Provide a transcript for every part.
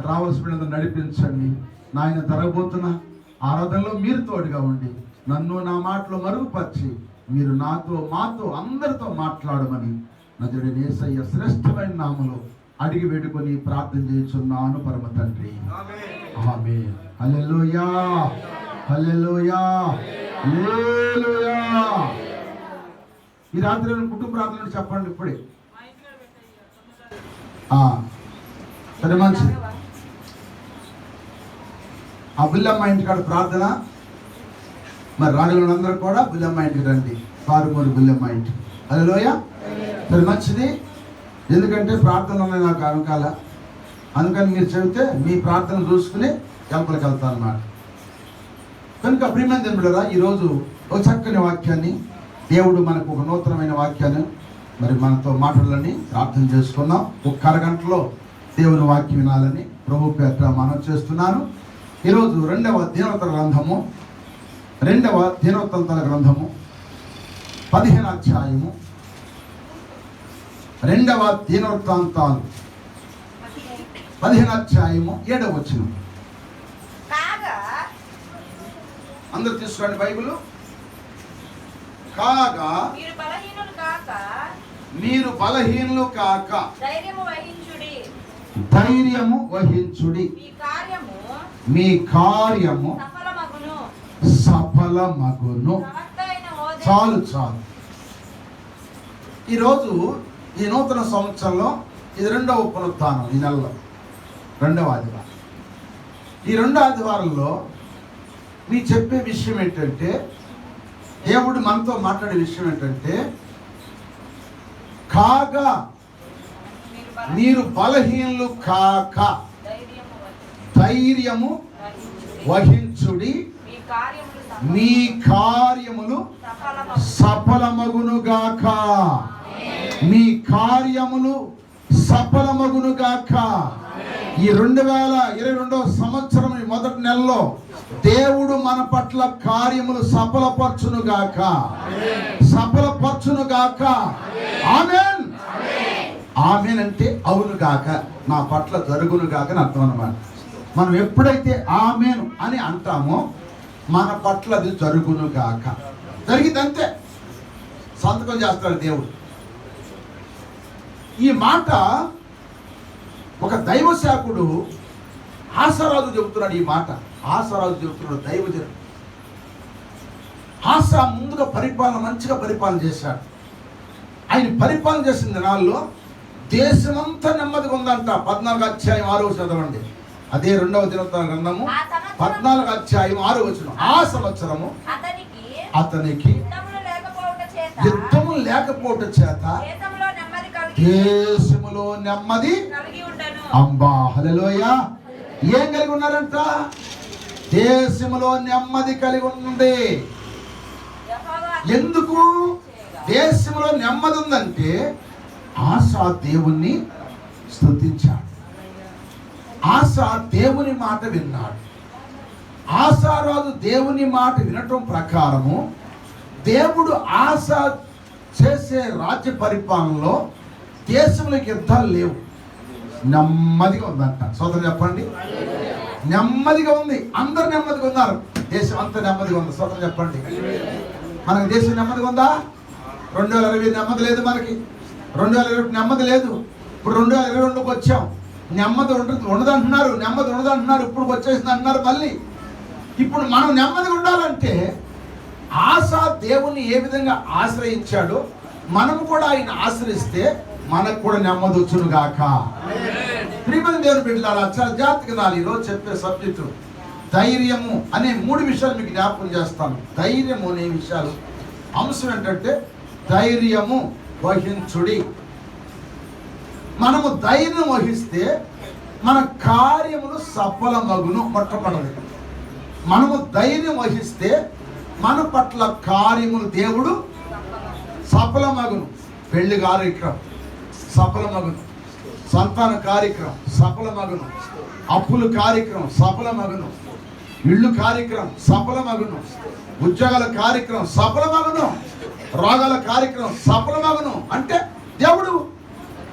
రావాల్సిన నడిపించండి నాయన. జరగబోతున్న ఆరాధనలో మీరు తోడుగా ఉండి నన్ను నా మాటలు మరుగుపరిచి మీరు నాతో మాతో అందరితో మాట్లాడమని నజరుడైన యేసయ్య శ్రేష్టమైన నామములో అడిగి వేడుకొని ప్రార్థన చేయుచున్నాను పరమ తండ్రి. ఆమేన్. హల్లెలూయా, హల్లెలూయా, హల్లెలూయా. ఈ రాత్రి కుటుంబ ప్రార్థనలు చెప్పండి ఇప్పుడే. సరే మంచిది. ఆ బుల్లమ్మ ఇంటికాడ ప్రార్థన. మరి రాగలందరూ కూడా బుల్లమ్మ ఇంటికి రండి. కారుమూరు బుల్లమ్మ ఇంటి. హల్లెలూయా. సరే మంచిది. ఎందుకంటే ప్రార్థనలు ఉన్నాయి నాకు వెనకాల. అందుకని మీరు చెబితే మీ ప్రార్థన చూసుకుని వెళ్పలకి వెళ్తాను అన్నమాట. కనుక ప్రియమైన దేవులారా, ఈరోజు ఒక చక్కని వాక్యాన్ని దేవుడు మనకు ఒక నూతనమైన వాక్యాన్ని మరి మనతో మాట్లాడాలని ప్రార్థన చేసుకుందాం. ఒక అరగంటలో దేవుని వాక్యం వినాలని ప్రభు పేట మనం చేస్తున్నాను. ఈరోజు రెండవ దినవృత్తాంతాల గ్రంథము 15వ అధ్యాయము. రెండవ దినవృత్తాంతాలు 15వ అధ్యాయము 7వ వచనం. అందరూ తీసుకోండి బైబిల్. కాగా మీరు బలహీనులు కాక ధైర్యము వహించుడి, మీ కార్యము సఫలమగును. చాలు చాలు. ఈరోజు ఈ నూతన సంవత్సరంలో ఇది రెండవ పునరుత్థానం. ఈ నెలలో రెండవ ఆదివారం. ఈ రెండో ఆదివారంలో మీ చెప్పే విషయం ఏంటంటే, దేవుడు మనతో మాట్లాడే విషయం ఏంటంటే, కాగా మీరు బలహీనులు కాక ధైర్యము వహించుడి, మీ కార్యములు సఫలమగునుగాక. మీ కార్యములు సఫలమగునుగాక. ఈ 2022వ సంవత్సరం మొదటి నెలలో దేవుడు మన పట్ల కార్యములు సఫలపరచునుగాక, సఫలపరచునుగాక. ఆమేన్. ఆమేన్ అంటే అవును గాక, నా పట్ల జరుగును గాక అని అర్థం అన్నమాట. మనం ఎప్పుడైతే ఆమేన్ అని అంటామో మన పట్ల అది జరుగును గాక. జరిగిందంతే, సంతకం చేస్తాడు దేవుడు. ఈ మాట ఒక దైవ సేవకుడు ఆశారాజు చెబుతున్నాడు. ఈ మాట ఆశారాజు చెబుతున్నాడు, దైవజనుడు. ఆశా ముందుగా మంచిగా పరిపాలన చేశాడు. ఆయన పరిపాలన చేసిన దినాల్లో దేశమంతా నెమ్మదిగా ఉందంట. 14వ అధ్యాయం 6వ చదవండి. అదే రెండవ దినవృత్తాంతాల గ్రంథము 14వ అధ్యాయం 6వ వచనం. ఆ సంవత్సరము అతనికి యుద్ధము లేకపోవట చేత దేశములో నెమ్మది. అంబా హల్లెలూయా. ఏం కలిగి ఉన్నారంట? దేశములో నెమ్మది కలిగి ఉంది. ఎందుకు దేశంలో నెమ్మది ఉందంటే ఆశా దేవుణ్ణి స్తుతించాడు. ఆశా దేవుని మాట విన్నాడు. ఆశారాజు దేవుని మాట వినటం ప్రకారము దేవుడు ఆశా చేసే రాజ్య పరిపాలనలో దేశంలోకి యుద్ధాలు లేవు, నెమ్మదిగా ఉందంట. సోదరు చెప్పండి, నెమ్మదిగా ఉంది. అందరు నెమ్మదిగా ఉన్నారు. దేశం అంతా నెమ్మదిగా ఉంది. సోదరు చెప్పండి, మనకి దేశం నెమ్మదిగా ఉందా? 2020 నెమ్మది లేదు మనకి. 2021 నెమ్మది లేదు. ఇప్పుడు 2022కి వచ్చాం. నెమ్మది ఉండదంటున్నారు, నెమ్మది ఉండదంటున్నారు. ఇప్పుడు వచ్చేసింది అంటున్నారు మళ్ళీ. ఇప్పుడు మనం నెమ్మదిగా ఉండాలంటే ఆశా దేవుణ్ణి ఏ విధంగా ఆశ్రయించాడో మనం కూడా ఆయన ఆశ్రయిస్తే మనకు కూడా నెమ్మది వచ్చును గాక. ప్రియమైన దేవుని బిడ్డలారా, చాలా జాగ్రత్తగా వినాలి. ఈరోజు చెప్పే సబ్జెక్టు ధైర్యము అనే 3 విషయాలు మీకు జ్ఞాపకం చేస్తాను. ధైర్యము అనే విషయాలు అంశం ఏంటంటే ధైర్యము వహించుడి. మనము ధైర్యం వహిస్తే మన కార్యములు సఫలమగును. మొట్టమొదటి మనము ధైర్యం వహిస్తే మన పట్ల కార్యములు దేవుడు సఫలమగును. పెళ్లి కార్యక్రమం సఫలమగును, సంతాన కార్యక్రమం సఫలమగును, అప్పుల కార్యక్రమం సఫలమగును, ఇళ్ళు కార్యక్రమం సఫలమగును, ఉద్యోగాల కార్యక్రమం సఫలమగును, రోగాల కార్యక్రమం సఫలమగును. అంటే దేవుడు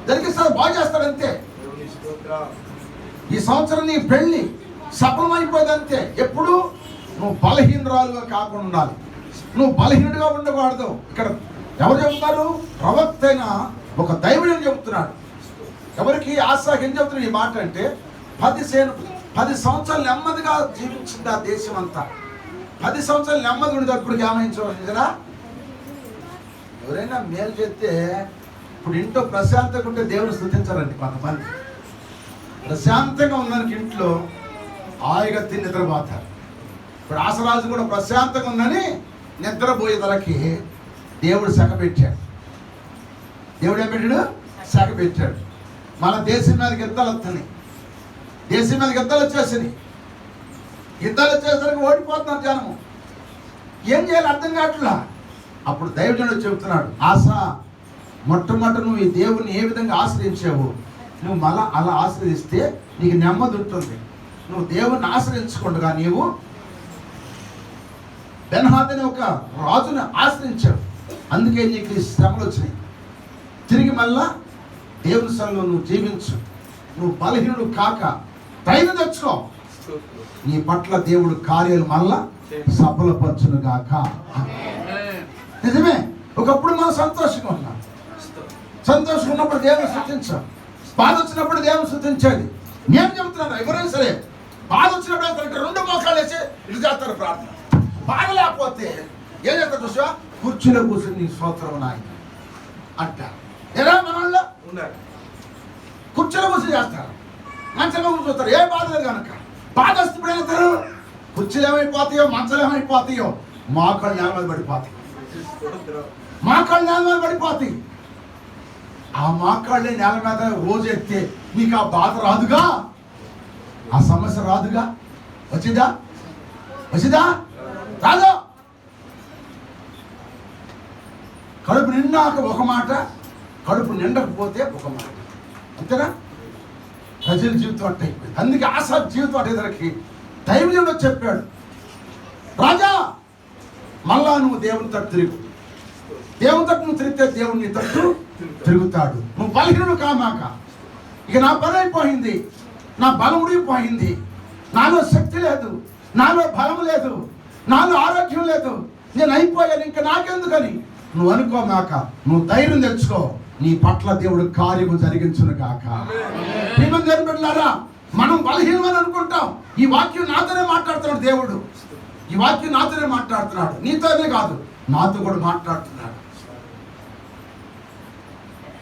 జరిగిస్తాడు, బాగు చేస్తాడు అంతే. ఈ సంవత్సరం నీ పెళ్లి సఫలమైపోయింది అంతే. ఎప్పుడు నువ్వు బలహీనరాలుగా కాకుండా ఉండాలి, నువ్వు బలహీనుడిగా ఉండకూడదు. ఇక్కడ ఎవరు చెబుతారు? ప్రవక్త అయిన ఒక దైవజనం చెబుతున్నాడు. ఎవరికి? ఆశాకి ఏం చెబుతున్నాడు ఈ మాట అంటే 10 సంవత్సరాలు నెమ్మదిగా జీవించింది ఆ దేశం అంతా. 10 సంవత్సరాలు నెమ్మది ఉండేటప్పుడు ఏమైందా? ఎవరైనా మేలు చేస్తే ఇప్పుడు ఇంట్లో ప్రశాంతంగా ఉంటే దేవుని స్తుతించారండి కొంతమంది. ప్రశాంతంగా ఉందానికి ఇంట్లో హాయిగా తిని నిద్రపోతారు. ఇప్పుడు ఆశరాజు కూడా ప్రశాంతంగా ఉందని నిద్రపోయేదలకి దేవుడు శాఖ పెట్టాడు. దేవుడు ఏం పెట్టాడు? శాఖ పెట్టాడు. మన దేశం మీదకి యుద్ధాలు వస్తున్నాయి, దేశం మీదకి యుద్ధాలు వచ్చేసినాయి. యుద్ధాలు వచ్చేసరికి ఓడిపోతున్నారు జనము. ఏం చేయాలి అర్థం కావట్లా. అప్పుడు దైవజనుడు చెబుతున్నాడు, ఆశ మొట్టమొదట నువ్వు ఈ దేవుని ఏ విధంగా ఆశ్రయించావు, నువ్వు మళ్ళా అలా ఆశ్రయిస్తే నీకు నెమ్మది ఉంటుంది. నువ్వు దేవుని ఆశ్రయించకుండా నీవు బెన్హాద్ అనే ఒక రాజుని ఆశ్రయించావు, అందుకే నీకు ఈ శ్రమలు వచ్చినాయి. తిరిగి మళ్ళా దేవుని సన్నిధిలో నువ్వు జీవించు, నువ్వు బలహీనుడు కాక ధైర్యం తెచ్చుకో. నీ పట్ల దేవుడు కార్యాలు మళ్ళా సఫలపరచును గాక. నిజమే, ఒకప్పుడు మనం సంతోషంగా ఉన్నాం, సంతోషంగా ఉన్నప్పుడు దేవుని స్తుతించాం, బాధ వచ్చినప్పుడు దేవుని స్తుతించేది. నేను చెబుతున్నాను, ఎవరైనా సరే బాధ వచ్చినప్పుడు 2 మోకాళ్ళు వేసి ఇటు చేస్తారు ప్రార్థన. బాధ లేకపోతే ఏం చేస్తారు చూసా? కుర్చీలో కూర్చొని నీ స్తోత్రం నాయన అంటారు. ఎలా మనల్లో ఉన్నారు? కుర్చీలో కూర్చొని చేస్తారు, మంచంలో కూర్చోస్తారు. ఏ బాధ లేదు కనుక. బాధ వస్తే ఇప్పుడు ఏమవుతారు? కుర్చీలు ఏమైపోతాయో, మంచాలు ఏమైపోతాయో, మోకాళ్ళు నేల మీద పడిపోతాయి, మోకాళ్ళు నేల మీద పడిపోతాయి. ఆ మోకాళ్ళే నేల మీద రోజు ఎత్తే నీకు ఆ బాధ రాదుగా, ఆ సమస్య రాదుగా. వచ్చిందా? రాదు. కడుపు నిండాక ఒక మాట, కడుపు నిండకపోతే ఒక మాట, అంతేనా? ప్రజల జీవితం అంటే అయిపోయింది. అందుకే ఆశా జీవితం అటేదరికి దైవజనుడు చెప్పాడు, రాజా మళ్ళా నువ్వు దేవుని తట్టు తిరుగు. దేవుని తట్టు నువ్వు తిరిగితే దేవుడు నీ తట్టు తిరుగుతాడు. నువ్వు బలహీనుడు కామాక. ఇక నా పని అయిపోయింది, నా బలం ఉడిగిపోయింది, నాలో శక్తి లేదు, నాలో బలం లేదు, నాలో ఆరోగ్యం లేదు, నేను అయిపోయాను, ఇంకా నాకెందుకని నువ్వు అనుకోమాక. నువ్వు ధైర్యం తెచ్చుకో, నీ పట్ల దేవుడు కార్యము జరిగించును కాక. బిడ్డలారా, మనం బలహీనమని అనుకుంటాం. ఈ వాక్యం నాతోనే మాట్లాడుతున్నాడు దేవుడు. ఈ వాక్యం నాతోనే మాట్లాడుతున్నాడు, నీతోనే కాదు నాతో కూడా మాట్లాడుతున్నాడు.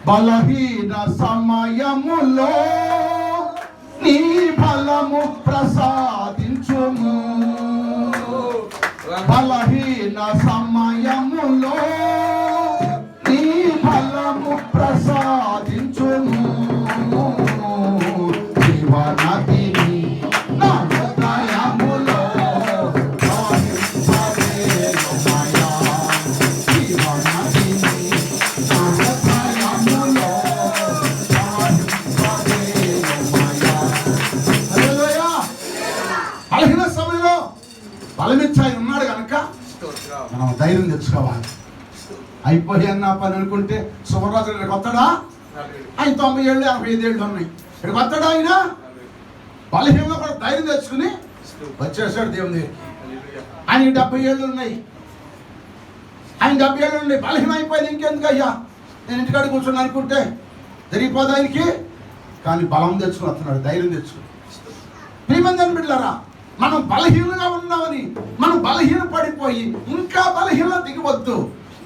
బలహీన సమయములో నీ బలము ప్రసాదించుము. బలహీన సమయములో నీ బలము ప్రసాదించుము. జీవనదిని నా హృదయములో ప్రవహింపవేయుమయా. జీవనదిని నా హృదయములో ప్రవహింపవేయుమయా. హల్లెలూయా. బలహీన సమయంలో బలమిచ్చాయి ఉన్నాడు కనుక మనం ధైర్యం తెచ్చుకోవాలి. అయిపోయాను నా పని అనుకుంటే సువర్రాజు ఇక్కడికి వస్తాడా? ఆయన 90 ఏళ్ళు 85 ఏళ్ళు ఉన్నాయి, ఇక్కడికి వస్తాడా? ఆయన బలహీనంలో కూడా ధైర్యం తెచ్చుకుని వచ్చేసాడు దేవుని దగ్గరికి. ఆయనకి 70 ఏళ్ళు ఉన్నాయి, ఆయన 70 ఏళ్ళు ఉన్నాయి. బలహీనం అయిపోయింది, ఇంకెందుకు అయ్యా నేను ఇంటికాడ కూర్చొని అనుకుంటే జరిగిపోదు ఆయనకి. కానీ బలం తెచ్చుకుని వస్తున్నాడు, ధైర్యం తెచ్చుకుని. ప్రియమందిని బిడ్డలారా, మనం బలహీనంగా ఉన్నామని మనం బలహీన పడిపోయి ఇంకా బలహీన దిగవద్దు.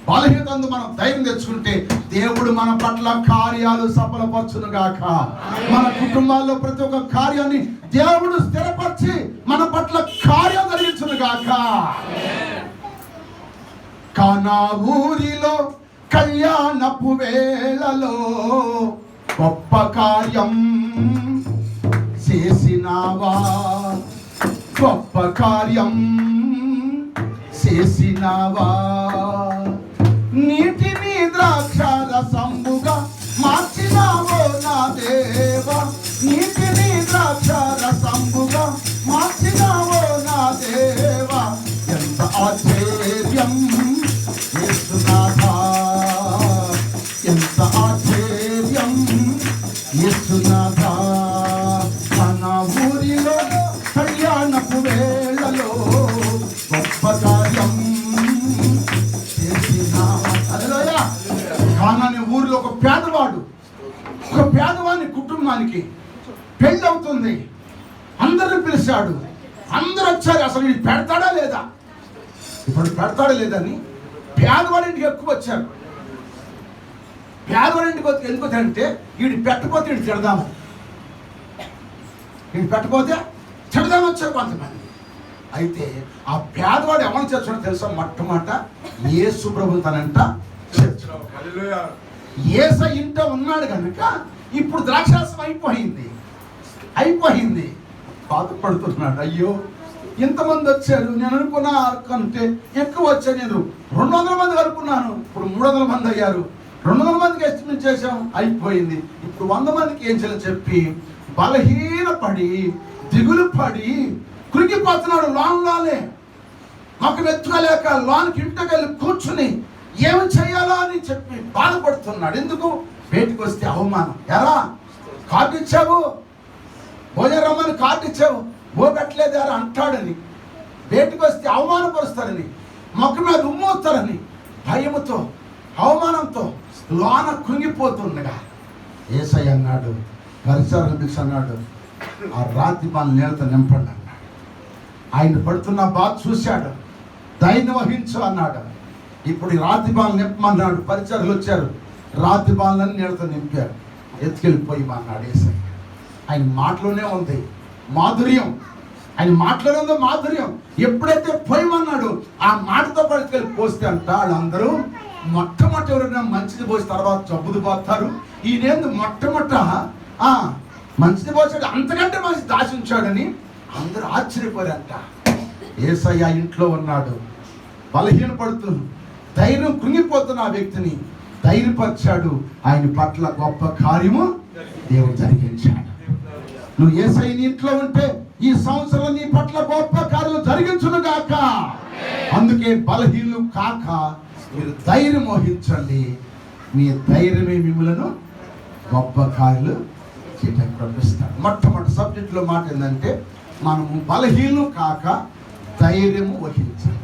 బలహీనతందు మనం ధైర్యం తెచ్చుకుంటే దేవుడు మన పట్ల కార్యాలు సఫలపరచును గాక. మన కుటుంబాల్లో ప్రతి ఒక్క కార్యాన్ని దేవుడు స్థిరపరిచి మన పట్ల కార్యం జరిగించును గాక. కానా ఊరిలో కళ్యాణపు వేళలో గొప్ప కార్యం చేసినావా, గొప్ప కార్యం చేసినావా. నీటిని ద్రాక్షారసంబుగా మార్చినావో నా దేవా, నీటిని ద్రాక్షారసంబుగా మార్చినావో నా దేవా. ఎంత ఆశ్చర్యం యేసునాథా, ఎంత ఆశ్చర్యం యేసునాథా. మన ఊరిలో కళ్యాణపు వేళలో గొప్ప కార్యం కానానే ఊరిలో ఒక పేదవాని కుటుంబానికి పెళ్ళి అవుతుంది. అందరూ పిలిచాడు, అందరూ వచ్చారు. అసలు వీడు పెడతాడా లేదా, ఇప్పుడు పెడతాడా లేదని పేదవాడింటికి ఎక్కువ వచ్చారు. పేదవాడింటికి ఎందుకు వచ్చారంటే వీడు పెట్టకపోతే వీడు తిడదాము, వీడు పెట్టకపోతే తిడదాము వచ్చారు కొంతమంది. అయితే ఆ పేదవాడు ఎవరు చేర్చాడో తెలుసా? మొట్టమొదట యేసు ప్రభు తనంట చేర్చాడు. యేసు ఇంట ఉన్నాడు కనుక ఇప్పుడు ద్రాక్షారసం అయిపోయింది. బాధపడుతున్నాడు. అయ్యో ఇంతమంది వచ్చారు, నేను అనుకున్నా కంటే ఎక్కువ వచ్చాను. నేను 200 మంది అనుకున్నాను, ఇప్పుడు 300 మంది అయ్యారు. 200 మందికి ఎస్టిమేట్ చేశాం, అయిపోయింది. ఇప్పుడు 100 మందికి ఏం చేయాలని చెప్పి బలహీనపడి దిగులు పడి కృంగిపోతున్నాడు. లోన్లోనే మాకు వెతుకలేక లోనికి ఇంటికెళ్ళి కూర్చుని ఏమి చేయాలా అని చెప్పి బాధపడుతున్నాడు. ఎందుకు? బయటికి వస్తే అవమానం. ఎలా కార్డు ఇచ్చావు, భోజనం రమ్మని కార్డు ఇచ్చావు, ఓ పెట్టలేదు ఎలా అంటాడని, బయటికి వస్తే అవమానపరుస్తారని, మొక్క మీద ఉమ్మవుతారని భయముతో అవమానంతో లోన కృంగిపోతుండగా యేసయ్య అన్నాడు, పరిసరాలు పిలిచి అన్నాడు, ఆ రాతి బాల నీళ్ళతో నింపండి అన్నాడు. ఆయన పడుతున్న బాధ చూశాడు, ధైర్యం వహించు అన్నాడు. ఇప్పుడు ఈ రాతి బాలు నింపమన్నాడు. పరిచర్లు వచ్చారు, రాతి బాలను నీళ్ళతో నింపారు. ఎత్తుకెళ్ళిపోయి అన్నాడు యేసయ్య. ఆయన మాటలోనే ఉంది మాధుర్యం, ఆయన మాటలోనే ఉంది మాధుర్యం. ఎప్పుడైతే పోయమన్నాడు ఆ మాటతో పట్టుకెళ్ళి పోస్తే అంట వాళ్ళందరూ మొట్టమొదటి ఎవరైనా మంచిది పోసి తర్వాత జబ్బుది పోతారు, ఈయనేందు మొట్టమొదట మంచిది పోసాడు, అంతకంటే మంచి దాచించాడని అందరూ ఆశ్చర్యపోయారంట. యేసయ్య ఇంట్లో ఉన్నాడు, బలహీనపడుతూ ధైర్యం కృంగిపోతున్న ఆ వ్యక్తిని ధైర్యపరిచాడు. ఆయన పట్ల గొప్ప కార్యము దేవుడు జరిగించాడు. నువ్వు యేసయ్య ఇంట్లో ఉంటే ఈ సంవత్సరం నీ పట్ల గొప్ప కార్యం జరిగించును గాక. అందుకే బలహీనులు కాక మీరు ధైర్యం వహించండి. మీ ధైర్యమే మిమ్మలను గొప్ప కార్యాలు చేయడానికి పంపిస్తాడు. మొట్టమొదటి సబ్జెక్టులో మాట ఏంటంటే మనము బలహీనం కాక ధైర్యము వహించాలి.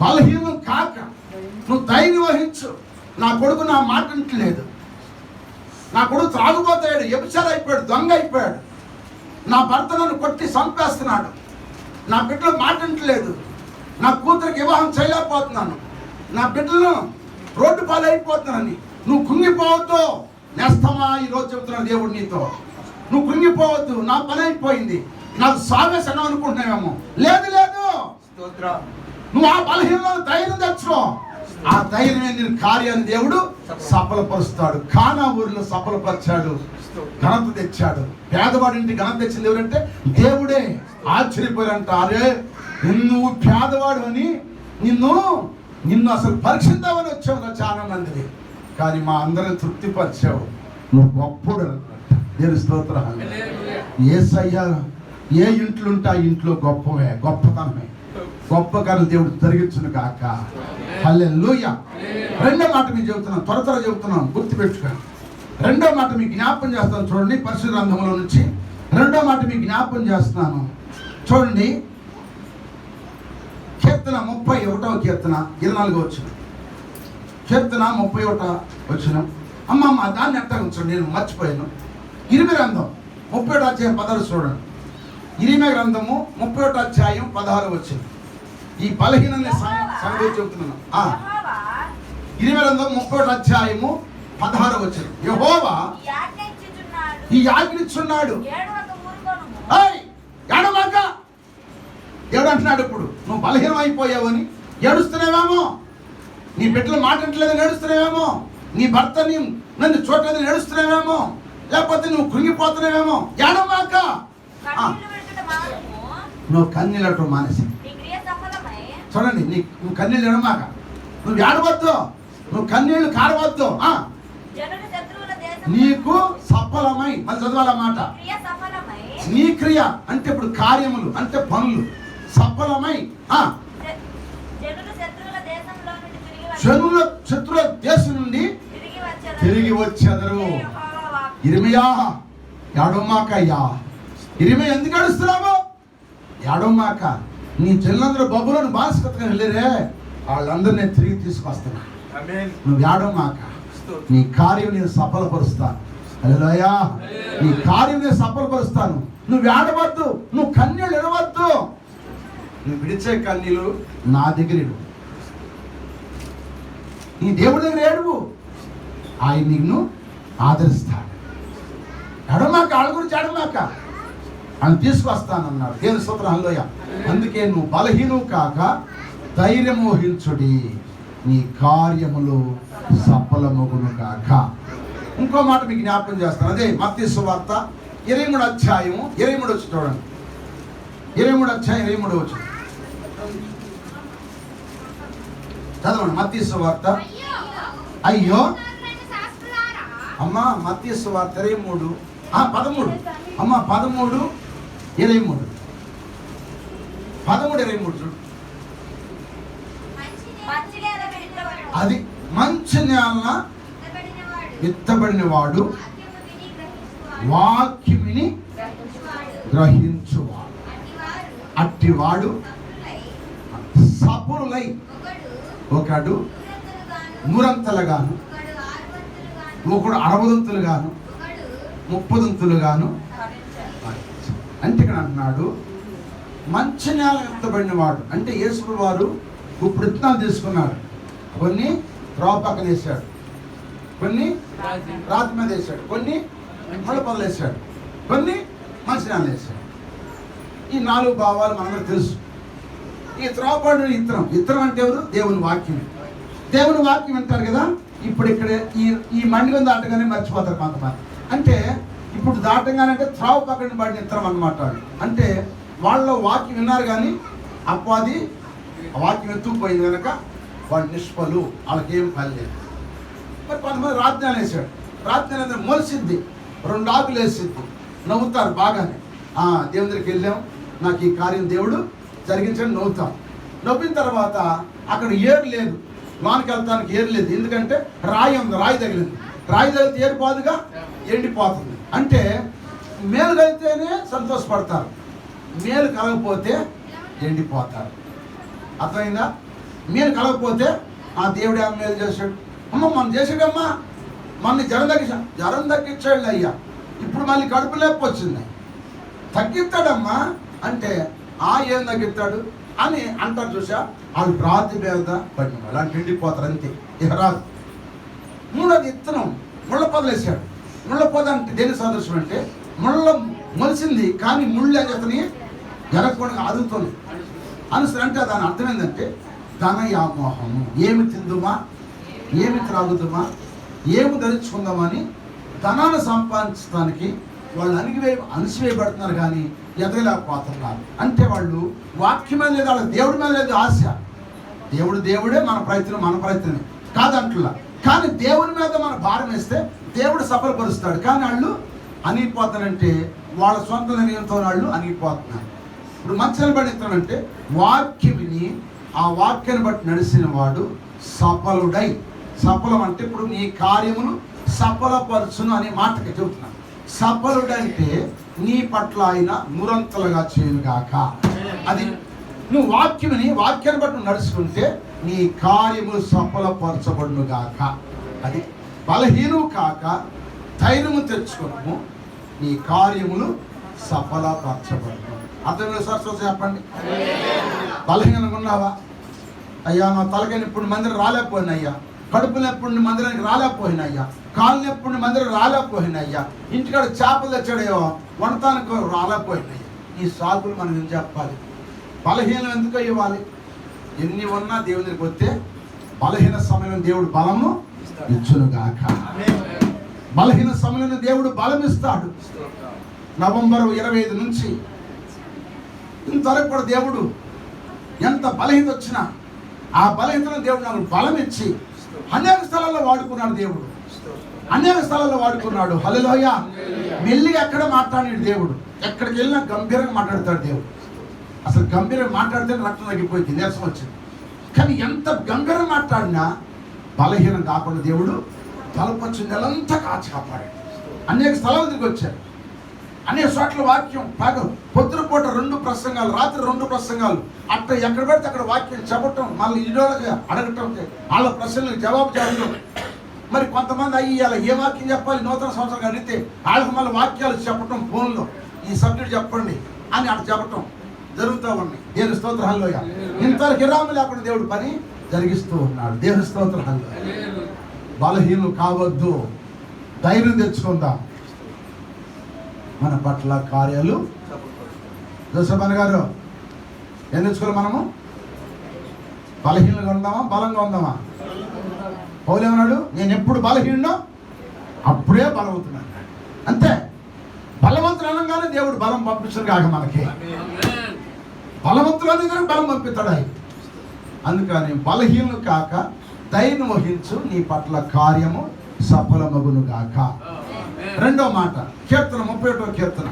బలహీనం కాక నువ్వు ధైర్యం వహించు. నా కొడుకు నా మాట వింటలేదు, నా కొడుకు త్రాగుపోతాడు, వ్యభిచారం అయిపోయాడు, దొంగ అయిపోయాడు, నా భర్త నన్ను కొట్టి చంపేస్తున్నాడు, నా బిడ్డలు మాట వింటలేదు, నా కూతురికి వివాహం చేయలేకపోతున్నాను, నా బిడ్డలను రోడ్డు పాలైపోతున్నానని నువ్వు కృంగిపోవద్దు. నేస్తమా ఈరోజు చెబుతున్నాడు దేవుడు నీతో, నువ్వు కృంగిపోవద్దు. నా పని అయిపోయింది, నాకు సాగేసనం అనుకుంటున్నావేమో. లేదు, నువ్వు ఆ బలహీనతను ధైర్యం తెచ్చుకో. ఆ ధైర్యమే నేను కార్యాన్ని దేవుడు సఫలపరుస్తాడు. కానా ఊరిలో సఫలపరిచాడు, ఘనత తెచ్చాడు. పేదవాడింటి ఘనత తెచ్చింది ఎవరంటే దేవుడే. ఆశ్చర్యపోయారంట, అరే నువ్వు పేదవాడు అని నిన్ను అసలు పరీక్షిద్దామని వచ్చావు చాలా మందిని, కానీ మా అందరిని తృప్తిపరిచావు, నువ్వు గొప్పడు అన్నట్ట. దేవుని స్తోత్రం. యేసయ్య ఏ ఇంట్లో ఉంటే ఆ ఇంట్లో గొప్పతనమే, గొప్ప కార్యాలు దేవుడు జరిగించును కాక. హల్లెలూయా. రెండో మాట మీకు చెబుతున్నాను, త్వర చెబుతున్నాను, గుర్తుపెట్టుకోండి. రెండో మాట మీకు జ్ఞాపకం చేస్తాను చూడండి. పరిశుద్ధ గ్రంథంలో నుంచి రెండో మాట మీకు జ్ఞాపకం చేస్తున్నాను చూడండి. కీర్తన 31వ కీర్తన 24వ వచనం. కీర్తన 31వ వచనం. అమ్మమ్మ దాన్ని ఎట్టా ఉంచండి, నేను మర్చిపోయాను. ఇరిమి గ్రంథం 31వ అధ్యాయం 16 చూడండి. ఇరిమి గ్రంథము 31వ అధ్యాయం 16 వచనం. ఈ బలహీనని సంగతి చెబుతున్నాను. ఇరిమి గ్రంథం 31వ అధ్యాయము 16 వచనం. యెహోవా ఈ ఆజ్ఞిస్తున్నాడు, ఏడవక. దేవుడు అంటున్నాడు, ఇప్పుడు నువ్వు బలహీనం అయిపోయావని ఏడుస్తున్నావేమో, నీ బిడ్డలు మాట వింటలేదని ఏడుస్తున్నావేమో, నీ భర్తని నన్ను చూడలేదని ఏడుస్తున్నావేమో, లేకపోతే నువ్వు కృంగిపోతున్నావేమో. ఏడవక, నువ్వు కన్నీళ్ళటం మానేసి చూడండి. నువ్వు కన్నీళ్ళు ఎడమాక, నువ్వు ఏడవద్దు, నువ్వు కన్నీళ్లు కారవద్దు. నీకు సఫలమై, మళ్ళీ చదవాలన్నమాట. నీ క్రియ అంటే ఇప్పుడు కార్యములు అంటే పనులు సఫలమై జనుల శత్రుల దేశం నుండి తిరిగి వచ్చేదరు. ఇర్మియా ఏడవమాకయ్యా, ఇరిమీయా ఎందుకు ఏడుస్తున్నావు? ఏడవమాక, నీ చెల్లందరూ బబులోను బానిసత్తుగా వెళ్ళిరే, వాళ్ళందరినీ నేను తిరిగి తీసుకొస్తున్నా. నువ్వు ఏడవమాక, నీ కార్యం నేను సఫలపరుస్తాను. హల్లెలూయా. నీ కార్యం నేను సఫలపరుస్తాను. నువ్వు ఏడవద్దు, నువ్వు కన్నీళ్ళు ఎడవద్దు. నువ్వు విడిచే కన్నీళ్ళు నా దగ్గర ఇవ్వు. నీ దేవుడి దగ్గర ఏడువు, ఆయన నిన్ను ఆదరిస్తాడు. ఎడమాక, వాళ్ళ గురించి ఎడమాక, ఆయన తీసుకొస్తానన్నాడు. దేవుని స్తోత్రం. హల్లెలూయా. అందుకే నువ్వు బలహీనువు కాక ధైర్యం వహించుడి, నీ కార్యములు సఫలమగును కాక. ఇంకో మాట మీకు జ్ఞాపకం చేస్తాను. అదే మత్తయి సువార్త 23వ అధ్యాయం 23 వచ్చి చూడండి. 23వ అధ్యాయం 23 వచ్చి చదవండి. మత్తయి సువార్త. అయ్యో అమ్మా, మత్తయి సువార్త 13 13 అమ్మా 13 23 చూడు. అది మంచి నేలన విత్తబడిన వాడు వాక్యం విని గ్రహించువాడు. అట్టివాడు సఫలులై ఒకడు 100 ఒకడు 60 30 అంటే ఇక్కడ అంటున్నాడు మంచి నేల విత్తబడిన వాడు. అంటే యేసు వారు ఇప్పుడు విత్తనాలు తీసుకున్నాడు. కొన్ని త్రోవ పక్కన వేసాడు, కొన్ని రాతి మీద వేసాడు, కొన్ని ముళ్ళ పొదలు వేసాడు, కొన్ని మంచి నేల వేసాడు. ఈ 4 భావాలు మనందరూ తెలుసు. ఈ త్రోవపడిన ఇత్తనం అంటే ఎవరు? దేవుని వాక్యం. దేవుని వాక్యం వింటారు కదా. ఇప్పుడు ఇక్కడ ఈ మండిని దాటగానే మర్చిపోతారు కొంతమంది. అంటే ఇప్పుడు దాటంగానే అంటే త్రోవ పక్కన పడిన ఇత్తనం అన్నమాట. అంటే వాళ్ళ వాక్యం విన్నారు కానీ అపవాది ఆ వాక్యం ఎత్తుకుపోయింది కనుక వాళ్ళు నిష్ఫలు, వాళ్ళకేం పని లేదు. మరి కొంతమంది రాజ్ఞాలు వేసాడు. రాజ్ఞాలు అనేది మొలిసిద్ది, 2 ఆకులు వేసిద్ది, నవ్వుతారు బాగానే. దేవుని దగ్గరికి వెళ్ళాం, నాకు ఈ కార్యం దేవుడు జరిగించండి, నవ్వుతాం. నవ్విన తర్వాత అక్కడ ఏరు లేదు, లోనికి వెళ్తానికి ఏరు లేదు. ఎందుకంటే రాయి ఉంది, రాయి తగిలింది. రాయి తగిలితే ఏరు పోదుగా, ఎండిపోతుంది. అంటే మేలు కలిగితేనే సంతోషపడతారు, మేలు కలగకపోతే ఎండిపోతారు. అర్థమైందా? మేలు కలగకపోతే ఆ దేవుడు ఏం మేలు చేశాడు? అమ్మ మనం చేసాడమ్మా, మన జ్వరం తగ్గించాడు అయ్యా, ఇప్పుడు మళ్ళీ కడుపు లేపు వచ్చింది, తగ్గిస్తాడమ్మా అంటే ఏం తగ్గిస్తాడు అని అంటారు. చూసా, వాళ్ళు రాతి మీద పడిన వాళ్ళు అంటే ఎండిపోతారు అంతే, ఇక రాదు. 3వది ఇత్తనం, ముళ్ళ పొదలు వేసాడు. ముళ్ళ పొద అంటే దేని సదృశ్యం అంటే ముళ్ళ మొలిసింది కానీ ముళ్ళు అతని ఎరగకుండా అదుగుతుంది అనుసరి. అంటే దాని అర్థం ఏంటంటే ధనయామోహము. ఏమి తిందుమా, ఏమి త్రాగుదుమా, ఏమి ధరించుకుందామని ధనాన్ని సంపాదించడానికి వాళ్ళు అణిసివేయబడుతున్నారు కానీ ఎదగలేకపోతున్నారు. అంటే వాళ్ళు వాక్యం మీద లేదు, వాళ్ళకి దేవుడి మీద లేదు ఆశ. దేవుడే, మన ప్రయత్నమే కాదంటున్నా. కానీ దేవుని మీద మన భారం వేస్తే దేవుడు సఫలపరుస్తాడు. కానీ వాళ్ళు అణిగిపోతారంటే వాళ్ళ సొంత నిర్ణయంతో వాళ్ళు అణిగిపోతున్నారు. ఇప్పుడు మంచి నిలబడిస్తానంటే వాక్యం విని ఆ వాక్యాన్ని బట్టి నడిచిన వాడు సఫలుడై. సఫలం అంటే ఇప్పుడు నీ కార్యమును సఫలపరచును అనే మాటకి చెబుతున్నాను. సఫలుడంటే నీ పట్ల ఆయన 100 చేయనుగాక. అది నువ్వు వాక్యాన్ని బట్టి నడుచుకుంటే నీ కార్యములు సఫలపరచబడును గాక. అది బలహీనము కాక ధైర్యము తెచ్చుకోము, నీ కార్యములు సఫలపరచబడును. అర్థం సార్ చెప్పండి. బలహీనంగా ఉన్నావా? అయ్యా మా తలకైన ఇప్పుడు మందిరం రాలేకపోయినా అయ్యా, కడుపు నొప్పుడు మందిరానికి రాలేకపోయినా అయ్యా, కాలు నొప్పుడు మందిరం రాలేకపోయినా అయ్యా, ఇంటికాడ చేపలు తెచ్చాడేవో వండటానికి రాలేకపోయినా అయ్యా. ఈ సాకులు మనం ఏం చెప్పాలి? బలహీనం ఎందుకు ఇవ్వాలి? ఎన్ని ఉన్నా దేవుని దగ్గరికి వస్తే బలహీన సమయంలో దేవుడు బలము ఇచ్చునుగాక. బలహీన సమయంలో దేవుడు బలం ఇస్తాడు. నవంబర్ 25 నుంచి ఇంతవరకు కూడా దేవుడు ఎంత బలహీనత వచ్చినా ఆ బలహీనతను దేవుడు నాకు బలం ఇచ్చి అనేక స్థలాల్లో వాడుకున్నాడు. దేవుడు అనేక స్థలాల్లో వాడుకున్నాడు. హల్లెలూయా. మెల్లిగా ఎక్కడ మాట్లాడాడు దేవుడు, ఎక్కడికి వెళ్ళినా గంభీరంగా మాట్లాడతాడు దేవుడు. అసలు గంభీరంగా మాట్లాడితే రక్తం తగ్గిపోయింది, నీరసం వచ్చింది. కానీ ఎంత గంభీరంగా మాట్లాడినా బలహీనం కాకుండా దేవుడు తలపచ్చు నెలంతా కాచి కాపాడాడు. అనేక స్థలాలు తిరిగి వచ్చాడు. అనే చోట్ల వాక్యం పొద్దున పూట 2 ప్రసంగాలు, రాత్రి 2 ప్రసంగాలు, అట్లా ఎక్కడ పెడితే అక్కడ వాక్యం చెప్పటం, మళ్ళీ ఇడోళ్ళకి అడగటం, వాళ్ళ ప్రశ్నలకు జవాబు చెప్పడం. మరి కొంతమంది అయ్యాల ఏ వాక్యం చెప్పాలి నూతన సంవత్సరం అడిగితే వాళ్ళకి మళ్ళీ వాక్యాలు చెప్పటం ఫోన్లో, ఈ సబ్జెక్ట్ చెప్పండి అని అట్లా చెప్పటం జరుగుతూ ఉన్నాయి. దేవుని స్తోత్రం హల్లెలూయా. ఇంతవరకు విరామం లేకుండా దేవుడు పని జరిగిస్తూ ఉన్నాడు. దేవుని స్తోత్రం హల్లెలూయా. బలహీనులు కావద్దు, ధైర్యం తెచ్చుకుందాం. మన పట్ల కార్యాలు జోసఫ్ గారు ఏం తెచ్చుకోవాలి? మనము బలహీనంగా ఉందామా, బలంగా ఉందామా? పౌలు ఏమన్నాడు? నేను ఎప్పుడు బలహీనో అప్పుడే బలవుతున్నాను. అంతే. బలవంతులు అనగానే దేవుడు బలం పంపించడు కాక మనకి, బలవంతులు అనగానే బలం పంపిస్తాడు ఆయన. అందుకని బలహీనులు కాక ధైర్యం వహించు, నీ పట్ల కార్యము సఫలమగును గాక. రెండో మాట కీర్తన 31వ కీర్తన.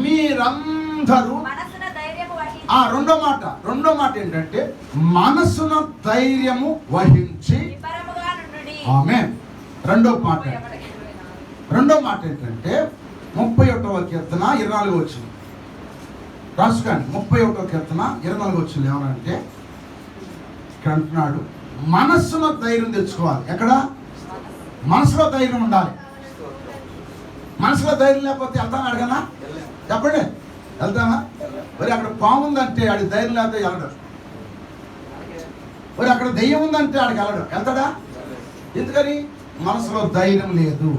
మీరందరూ రెండో మాట ఏంటంటే మనసున ధైర్యము వహించి. ఆమేన్. రెండో మాట ఏంటంటే 31వ కీర్తన 24వ వచనం రాసుకోండి. 31వ కీర్తన 24వ వచనం ఏమనంటే ఇక్కడ అంటున్నాడు, మనస్సులో ధైర్యం తెచ్చుకోవాలి. ఎక్కడ? మనసులో ధైర్యం ఉండాలి. మనసులో ధైర్యం లేకపోతే వెళ్తాను అడగనా? చెప్పండి, వెళ్తామా? మరి అక్కడ పాము ఉందంటే ఆడి ధైర్యం లేకపోతే వెళ్ళడు. మరి అక్కడ దెయ్యం ఉందంటే ఆడికి వెళ్ళడు. వెళ్తాడా? ఎందుకని? మనసులో ధైర్యం లేదు.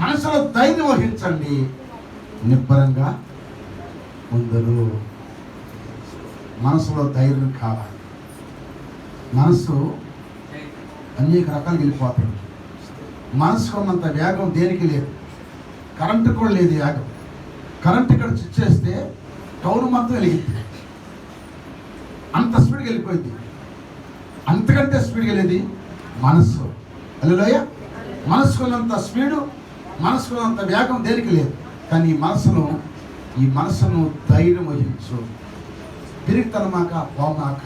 మనసులో ధైర్యం వహించండి, నిబ్బరంగా ముందరు. మనసులో ధైర్యం కావాలి. మనసు అనేక రకాలు వెళ్ళిపోతుంది. మనసుకు ఉన్నంత వేగం దేనికి లేదు. కరెంటు కూడా లేదు వేగం. కరెంట్ ఇక్కడ చిచ్చేస్తే టౌన్ మొత్తం వెలిగింది, అంత స్పీడ్గా వెళ్ళిపోయింది. అంతకంటే స్పీడ్గా వెళ్ళేది మనస్సు. హల్లెలూయా. మనసుకున్నంత స్పీడు, మనసుకున్నంత వేగం దేనికి లేదు. కానీ ఈ మనసును ధైర్యం వహించు. తిరిగితనమాక పోమాక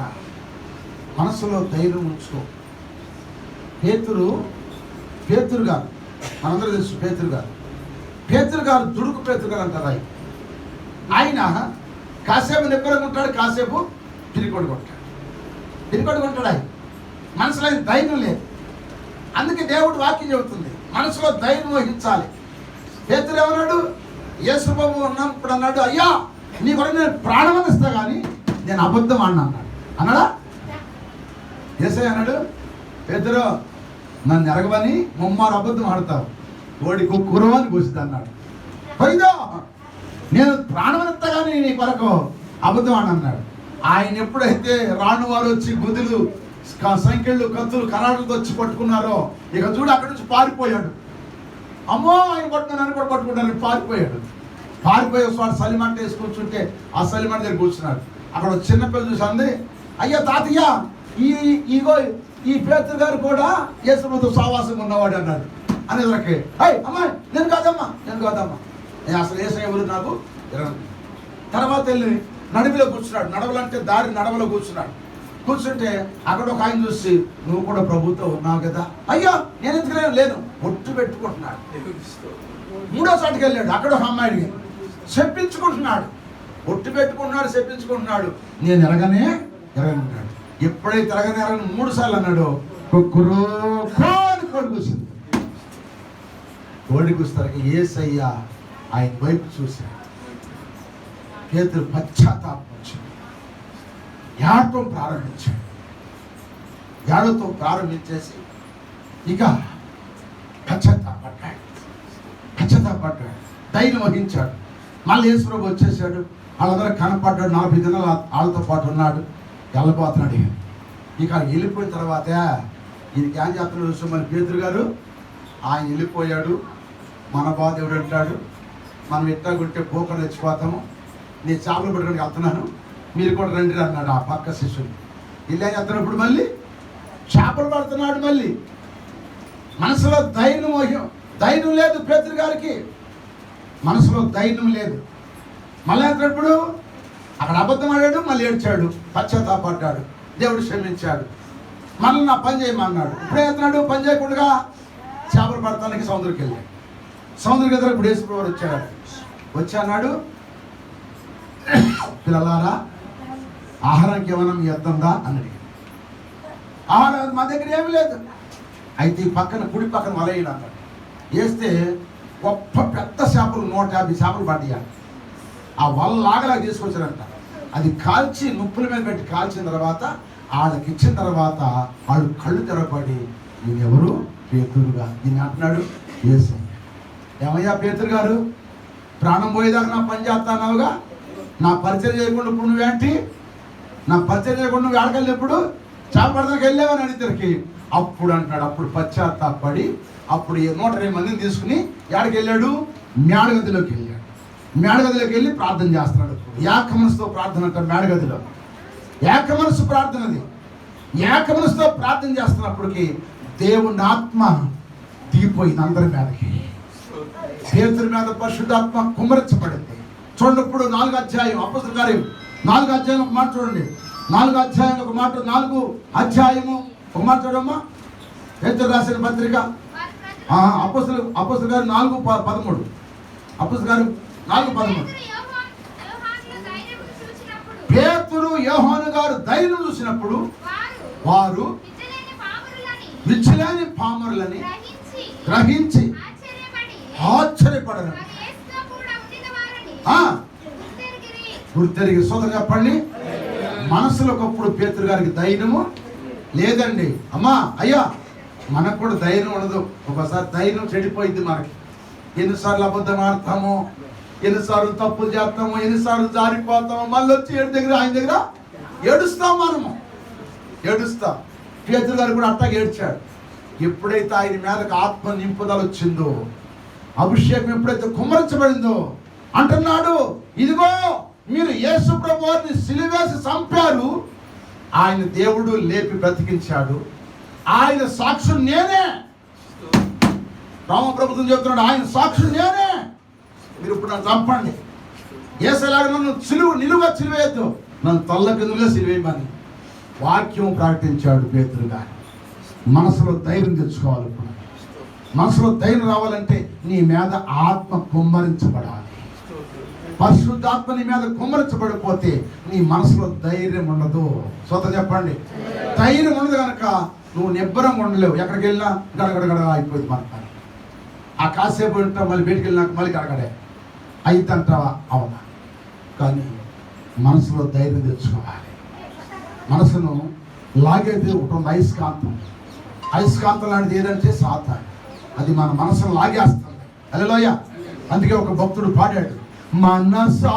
మనసులో ధైర్యం ఉంచుకో. పేతురు గారు మనందరూ తెలుసు. పేతురు గారు దుడుకు పేతురు గారు అంటారు. ఆయన కాసేపు నిబ్బరంగా ఉంటాడు, కాసేపు తిరిగొడుకుంటాడు. ఆయన మనసులో ఆయన ధైర్యం లేదు. అందుకే దేవుడు వాక్యం చెబుతుంది మనసులో ధైర్యం వహించాలి. పేతురు ఏమన్నాడు? యేసు ప్రభువు ఉన్నప్పుడు అన్నాడు, అయ్యా నీ కొరకు నేను ప్రాణం ఇస్తా కానీ నేను అబద్ధం అన్నాడా? యేసయ్య అన్నాడు, పేతురు నన్ను ఎరగవని ముమ్మారు అబద్ధం ఆడతావు, ఓడికి కురవని కూర్చుంది అన్నాడు. పోయిదో నేను ప్రాణమిస్తా కానీ నీ కొరకు అబద్ధం అన్నాడు. ఆయన ఎప్పుడైతే రాను వారు వచ్చి గుదులు, సంఖ్యలు, కత్తులు, కరాడులతో వచ్చి పట్టుకున్నారో ఇక చూడు అక్కడి నుంచి పారిపోయాడు. అమ్మో ఆయన పట్టుకున్నాను కూడా పట్టుకుంటారని పారిపోయే వాడు సలిమంట వేసి కూర్చుంటే ఆ సలిమంట దగ్గర కూర్చున్నాడు. అక్కడ చిన్నపిల్ల చూసి అంది, అయ్యా తాతయ్య ఈ పేతురు గారు కూడా యేసుతో సావాసం ఉన్నవాడు అన్నాడు. అనేసరికి అమ్మాయి నేను కాదమ్మా అసలు యేసు ఎవరు నాకు. తర్వాత వెళ్ళి నడుములో కూర్చున్నాడు. నడవలంటే దారి నడవలో కూర్చుంటే అక్కడ ఒక ఆయన చూసి, నువ్వు కూడా ప్రభుతో ఉన్నావు కదా. అయ్యా నేను ఎందుకు లేను, ఒట్టు పెట్టుకుంటున్నాడు. మూడో చోటుకి వెళ్ళాడు. అక్కడ ఒక అమ్మాయిని చెప్పించుకుంటున్నాడు. ఒట్టు పెట్టుకుంటున్నాడు, చెప్పించుకుంటున్నాడు. నేను ఎరగనే ఎప్పుడైతే ఎరగని 3 సార్లు అన్నాడు, కోడి కూర్చుంది. కోడి కూస్తానికి యేసయ్య ఆయన వైపు చూశాడు. పేతురు పశ్చాత్తాపం వచ్చింది. ఏడటం ప్రారంభించేసి ఇక పశ్చాత్తాపడ్డాడు, ధైర్యం వహించాడు. మళ్ళీ యేసు ప్రభు వచ్చేసాడు. వాళ్ళందరూ కనపడ్డాడు. 40 దినాలు వాళ్ళతో పాటు ఉన్నాడు. వెళ్ళిపోతున్నాడు. ఇక వెళ్ళిపోయిన తర్వాత ఈయనకి ఏం చేస్తున్నాడు చూసాం. మన పేతురు గారు ఆయన వెళ్ళిపోయాడు. మన బాధ ఎవడంటాడు, మనం ఎట్టాగుంటే పోకలు తెచ్చిపోతాము, నేను చేపలు పట్టుకొని వెళ్తున్నాను, మీరు కూడా రండి అన్నాడు ఆ పక్క శిష్యుడు. ఇల్లు ఏం చేస్తున్నాడు? ఇప్పుడు మళ్ళీ చేపలు పడుతున్నాడు. మళ్ళీ మనసులో ధైర్యం లేదు పేతురు గారికి. మనసులో ధైర్యం లేదు. మళ్ళీ అంటున్నప్పుడు అక్కడ అబద్ధం ఆడాడు, మళ్ళీ ఏడ్చాడు, పశ్చాత్తాపడ్డాడు. దేవుడు క్షమించాడు. మళ్ళీ నా పని చేయమన్నాడు. ఇప్పుడు వెళ్తున్నాడు పని చేయకుండా చేపలు పడటానికి సముద్రంకి వెళ్ళాడు. సముద్రం ఎదురు ఇప్పుడు యేసుప్రభువు వచ్చాడు. వచ్చి అన్నాడు, పిల్లలారా ఆహారానికి ఏమైనా మీ వద్దా అని అడిగాడు. ఆహారం మా దగ్గర ఏమీ లేదు. అయితే ఈ పక్కన కుడి పక్కన వలయ్యడు అన్నాడు. వేస్తే గొప్ప పెద్ద చేపలు 150 చేపలు పడ్డాయి. ఆ వల లాగలా తీసుకొచ్చారంట. అది కాల్చి నుప్పుల మీద పెట్టి కాల్చిన తర్వాత వాళ్ళకి ఇచ్చిన తర్వాత వాళ్ళు కళ్ళు తెరపడి, నేను ఎవరు? పేతురుగా. దీన్ని అంటున్నాడు యేసయ్య. ఏమయ్యా పేతురు గారు, ప్రాణం పోయేదాకా నా పని చేస్తాన్నావుగా, నా పరిచయం చేయకుండా ఇప్పుడు నువ్వేంటి? నా పరిచయం చేయకుండా నువ్వు ఆడకెళ్ళి ఎప్పుడు చేపడతానికి వెళ్ళావని అడిగితే అప్పుడు అంటున్నాడు, అప్పుడు పశ్చాత్తాపడి అప్పుడు 120 మందిని తీసుకుని ఎక్కడికి వెళ్ళాడు? మేడగదిలోకి వెళ్ళాడు. మేడగదిలోకి వెళ్ళి ప్రార్థన చేస్తున్నాడు. ఏక మనసుతో ప్రార్థన అంటారు. మేడగదిలో ఏక మనసు ప్రార్థనది. ఏక మనసుతో ప్రార్థన చేస్తున్నప్పటికీ దేవుని ఆత్మ దిగిపోయింది అందరి మీదకి. పేతురు మీద పరిశుద్ధాత్మ కుమ్మరించబడింది. చూడండి, ఇప్పుడు 4వ అధ్యాయం అపోస్తలుల కార్యం 4వ అధ్యాయం ఒక మాట చూడండి. 4వ అధ్యాయం ఒక మాట, 4వ అధ్యాయము ఒక మాట చూడమ్మా. పేతురు రాసిన పత్రిక అపోస్తలుల గారు 4:13. అపోస్తలుల గారు 4:13. పేతురు యోహాను గారు ధైర్యం చూసినప్పుడు వారు విచ్చలేని పామరులని గ్రహించి ఆశ్చర్యపడరు. గుర్తెరిగి సోదరు చెప్పండి. మనసులో ఒకప్పుడు పేతురు గారికి ధైర్యము లేదండి. అమ్మా అయ్యా, మనకు కూడా ధైర్యం ఉండదు. ఒకసారి ధైర్యం చెడిపోయింది మనకి. ఎన్నిసార్లు అబద్ధం ఆడతాము, ఎన్నిసార్లు తప్పులు చేస్తాము, ఎన్నిసార్లు జారిపోతాము, మళ్ళీ వచ్చి ఆయన దగ్గర ఏడుస్తాం. మనము ఏడుస్తాం. పేతురు గారు కూడా అట్టాగే ఏడ్చాడు. ఎప్పుడైతే ఆయన మీదకి ఆత్మ నింపుదల వచ్చిందో, అభిషేకం ఎప్పుడైతే కుమ్మరించబడిందో, అంటున్నాడు, ఇదిగో మీరు యేసు ప్రభువుని సిలువేసి చంపారు, ఆయన దేవుడు లేపి బ్రతికించాడు, ఆయన సాక్షులు నేనే. రామప్రభుత్వం చెప్తున్నాడు, ఆయన సాక్షులు నేనే. మీరు ఇప్పుడు నన్ను చంపండి, యేసలాగా నన్ను నిలువుగా సిలువేయద్దు, నన్ను తల్ల కిందగా సిలువేయమని వాక్యం ప్రకటించాడు పేతురు గారు. మనసులో ధైర్యం తెచ్చుకోవాలి. ఇప్పుడు మనసులో ధైర్యం రావాలంటే నీ మీద ఆత్మ కుమ్మరించబడాలి. పరిశుద్ధాత్మ నీ మీద కుమ్మరించబడిపోతే నీ మనసులో ధైర్యం ఉండదు. సొంత చెప్పండి, ధైర్యం ఉండదు కనుక నువ్వు నిబ్బరంగా ఉండలేవు. ఎక్కడికి వెళ్ళినా గడగడగడ అయిపోయింది మన పని. ఆ కాసేపు ఉంటా, మళ్ళీ బయటికి వెళ్ళినాక మళ్ళీ గడగడే అయిద్దంటావా? అవునా? కానీ మనసులో ధైర్యం తెచ్చుకోవాలి. మనసును లాగేది ఒకటి ఉంది, అయస్కాంతం. అయస్కాంతం లాంటిది ఏదంటే సాతాను. అది మన మనసును లాగేస్తుంది. హల్లెలూయా. అందుకే ఒక భక్తుడు పాడాడు, మనసా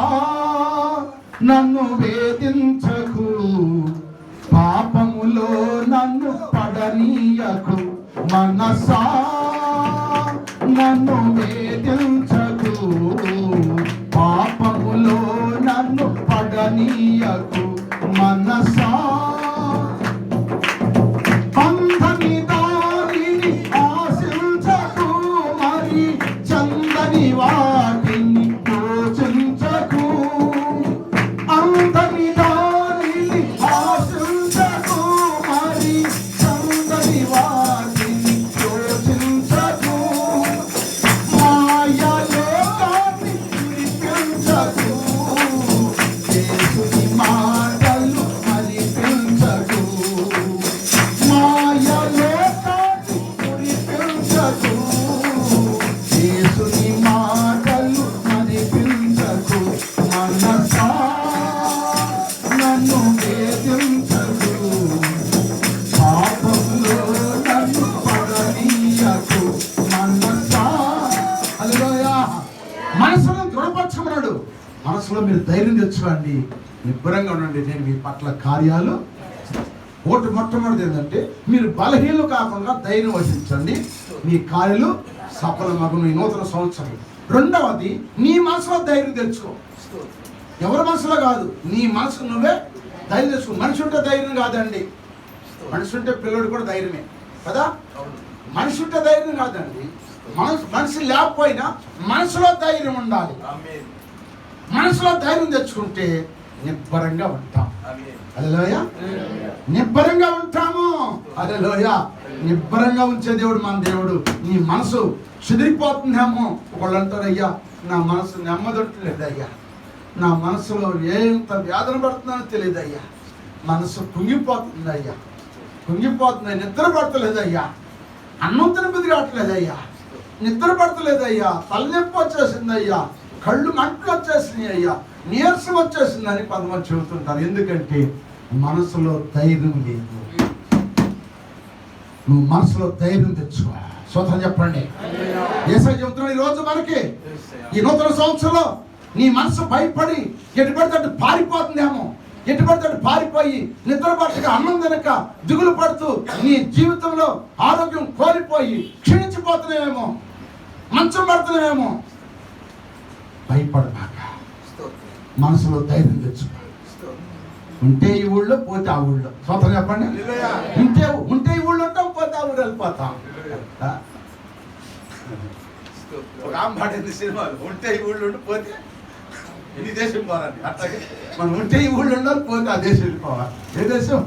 నన్ను వేధించకు, పాపములో నన్ను పడనీయకు. మనసా నన్ను వేధించకు, పాపములో నన్ను పడనీయకు. మనసా పంధని దానిని ఆశించకు, మరి చందని వాటిని పోషించకు. అంధని దానిని ఆశించకు, మరి చందని వాటిని పోషించకు. మాయలోకాన్ని విడిపించకు, యేసుని మాటలు మరిపించకు. మాయలోకాన్ని విడిపించకు, యేసుని మాటలు మరిపించకు. మనసా నన్ను వేధించకు, పాపంలో నన్ను పడనీయకు. మనసా. హల్లెలూయా. మనసును దృఢపరచమన్నాడు. మనసులో మీరు ధైర్యం తెచ్చుకోండి, నిబ్బరంగా ఉండండి, నేను మీ పట్ల కార్యాలు. మొట్టమొదటిది ఏంటంటే మీరు బలహీనలు కాకుండా ధైర్యం వహించండి, మీ కార్యాలు సఫలమగును ఈ నూతన సంవత్సరం. రెండవది, నీ మనసులో ధైర్యం తెచ్చుకో. ఎవరి మనసులో కాదు, నీ మనసు నువ్వే ధైర్యం తెచ్చుకో. మనిషి ఉంటే ధైర్యం కాదండి. మనిషి ఉంటే పిల్లడు కూడా ధైర్యమే కదా. మనిషి ఉంటే ధైర్యం కాదండి. మనిషి లేకపోయినా మనసులో ధైర్యం ఉండాలి. మనసులో ధైర్యం తెచ్చుకుంటే నిబ్బరంగా ఉంటాం. హల్లెలూయా. నిబ్బరంగా ఉంటాము. హల్లెలూయా. నిబ్బరంగా ఉంచే దేవుడు మన దేవుడు. నీ మనసు చెదిరిపోతుందేమో. వాళ్ళు అంటారు, అయ్యా నా మనసు నెమ్మదొట్టలేదయ్యా, నా మనసులో ఎంత వేదన పడుతుందో తెలియదయ్యా, మనసు కుంగిపోతుందయ్యా, కుంగిపోతుంది, నిద్ర పడతలేదయ్యా, అన్నం తినబుద్ధి కావట్లేదయ్యా, నిద్ర పడతలేదయ్యా, తలనొప్పి వచ్చేసిందయ్యా, కళ్ళు మంటలు వచ్చేసినాయి అయ్యా, నీరసం వచ్చేసిందని కొంతమంది చెబుతుంటారు. ఎందుకంటే మనసులో ధైర్యం లేదు. నువ్వు మనసులో ధైర్యం తెచ్చుకో. స్వతం చెప్పండి. యేసయ్య చెబుతున్నాడు ఈరోజు మనకి ఈ నూతన సంవత్సరంలో నీ మనసు భయపడి ఎటు పడితే అటు పారిపోతుందేమో, ఎటు పడితే అటు పారిపోయి నిద్ర పట్టక అన్నం తినక దిగులు పడుతూ నీ జీవితంలో ఆరోగ్యం కోల్పోయి క్షీణించిపోతున్నావేమో, మంచం పడుతున్నావేమో. భయపడమాక, మనసులో ధైర్యం తెచ్చుకో. ఉంటే ఈ ఊళ్ళో, పోతే ఆ ఊళ్ళో. స్వతం చెప్పండి. ఉంటే ఈ ఊళ్ళో ఉంటాం, పోతే ఆ ఊళ్ళో వెళ్ళిపోతాం. ఒక ఆంబాడింది సినిమాలు, ఉంటే ఈ ఊళ్ళో ఉండి పోతే ఈ దేశం పోరాలి. అట్లాగే మనం ఉంటే ఈ ఊళ్ళో ఉండాలి, పోతే ఆ దేశం వెళ్ళిపోవాలి. ఏ దేశం?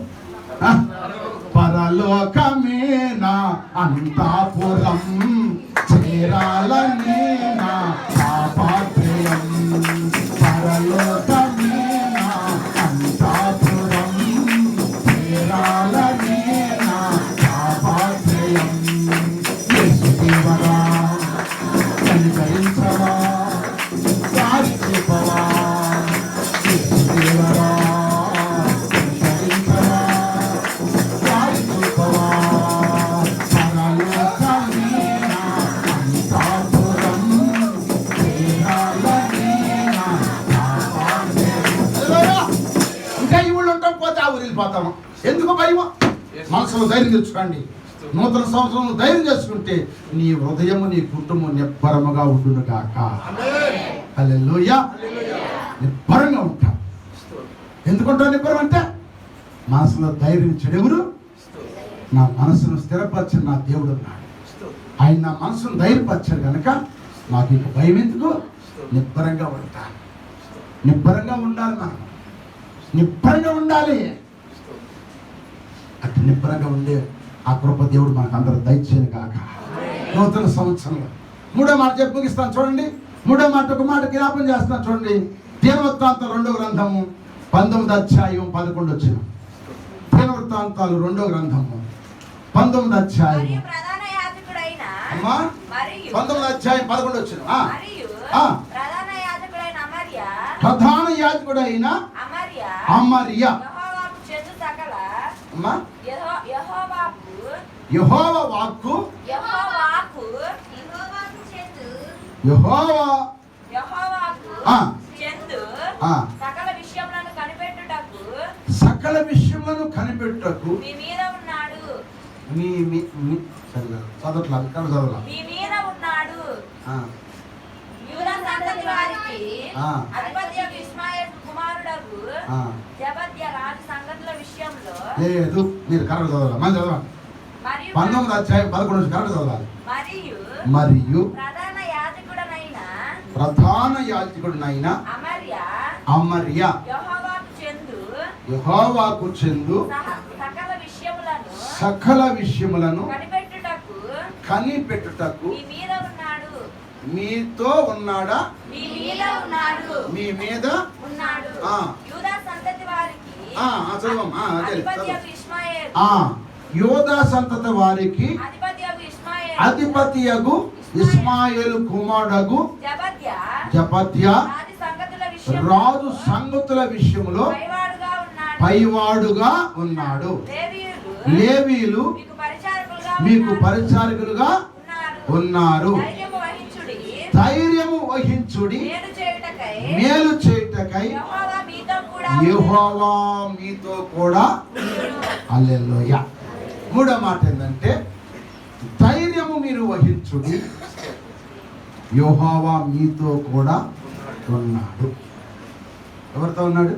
పరలోకమేనా అంతాపురం, చేరాలని నా పాపాత్రయం. పరలోకమేనా అంతాపురం, చేరాలని నా పాపాత్రయం. యేసుదేవరా కనికరించవా, దారి చూపవా. యేసుదేవరా కనికరించవా, దారి చూపవా. పరలోకమేనా అంతాపురం, చేరాలని నా పాపాత్రయం. ఇంకా ఈ ఊళ్ళో ఉంటాం, పోతే ఆ ఊరు వెళ్ళిపోతాము. ఎందుకు భయమో? మనసులో ధైర్యం తెచ్చుకోండి. నూతన సంవత్సరం ధైర్యం చేసుకుంటే నీ హృదయము, నీ కుటుంబం నిబ్బరముగా ఉండును గాక. హల్లెలూయా. నిబ్బరంగా ఉంటాం. ఎందుకుంటావు నిబ్బరం అంటే? మనసులో ధైర్యం చెడెవరు? నా మనసును స్థిరపరిచిన నా దేవుడు ఉన్నాడు. ఆయన నా మనసును ధైర్యపరిచాడు కనుక నాకు ఇంక భయం ఎందుకు? నిబ్బరంగా ఉంటాను. నిబ్బరంగా ఉండాలి. మనం నిబ్బరంగా ఉండాలి. అటు నిబ్బరంగా ఉండే ఆ కృప దేవుడు మనకు అందరూ దయచేయను కాక. నూతన సంవత్సరంలో మూడో మాట చెప్పి ముగిస్తాను చూడండి. మూడో మాట ఒక మాట జ్ఞాపం చేస్తాను చూడండి. దినవృత్తాంతాలు 2వ గ్రంథము 19వ అధ్యాయం 11 వచ్చిన. దినవృత్తాంతాలు 2వ గ్రంథము 19వ అధ్యాయం. అమ్మా 19వ అధ్యాయం 11 వచ్చిన. ప్రధాన యాజకుడైన అమర్య యెహోవా వాక్కు సకల విషయములను కనిపెట్టుటకు మీ మీద ఉన్నాడు. యూదా సంతతి వారికి అధిపతియగు ఇష్మాయేలు కుమారుడగు జబద్యా రాజు సంగతుల విషయంలో లేదు. మీరు కరెక్ట్ చదవాలి. మళ్ళీ చదవండి. 19వ అధ్యాయం 11 కరెక్ట్ చదవాలి. మరియు ప్రధాన యాజకుడనైన అమర్య యెహోవాకు చెందు సకల విషయములను కనిపెట్టుటకు మీతో ఉన్నాడా? మీ మీద యూదా సంతతి వారికి అధిపతియగు ఇష్మాయేలు కుమారుడగు జబద్యా రాజు సంగతుల విషయములో పైవాడుగా ఉన్నాడు. లేవీయులు మీకు పరిచారకులుగా ఉన్నారు. ధైర్యము వహించుడి, మేలు చేయుటకై యెహోవా మీతో కూడా. హల్లెలూయా. మూడో మాట ఏంటంటే ధైర్యము మీరు వహించుడి, యెహోవా మీతో కూడా ఉన్నాడు. ఎవరితో ఉన్నాడు?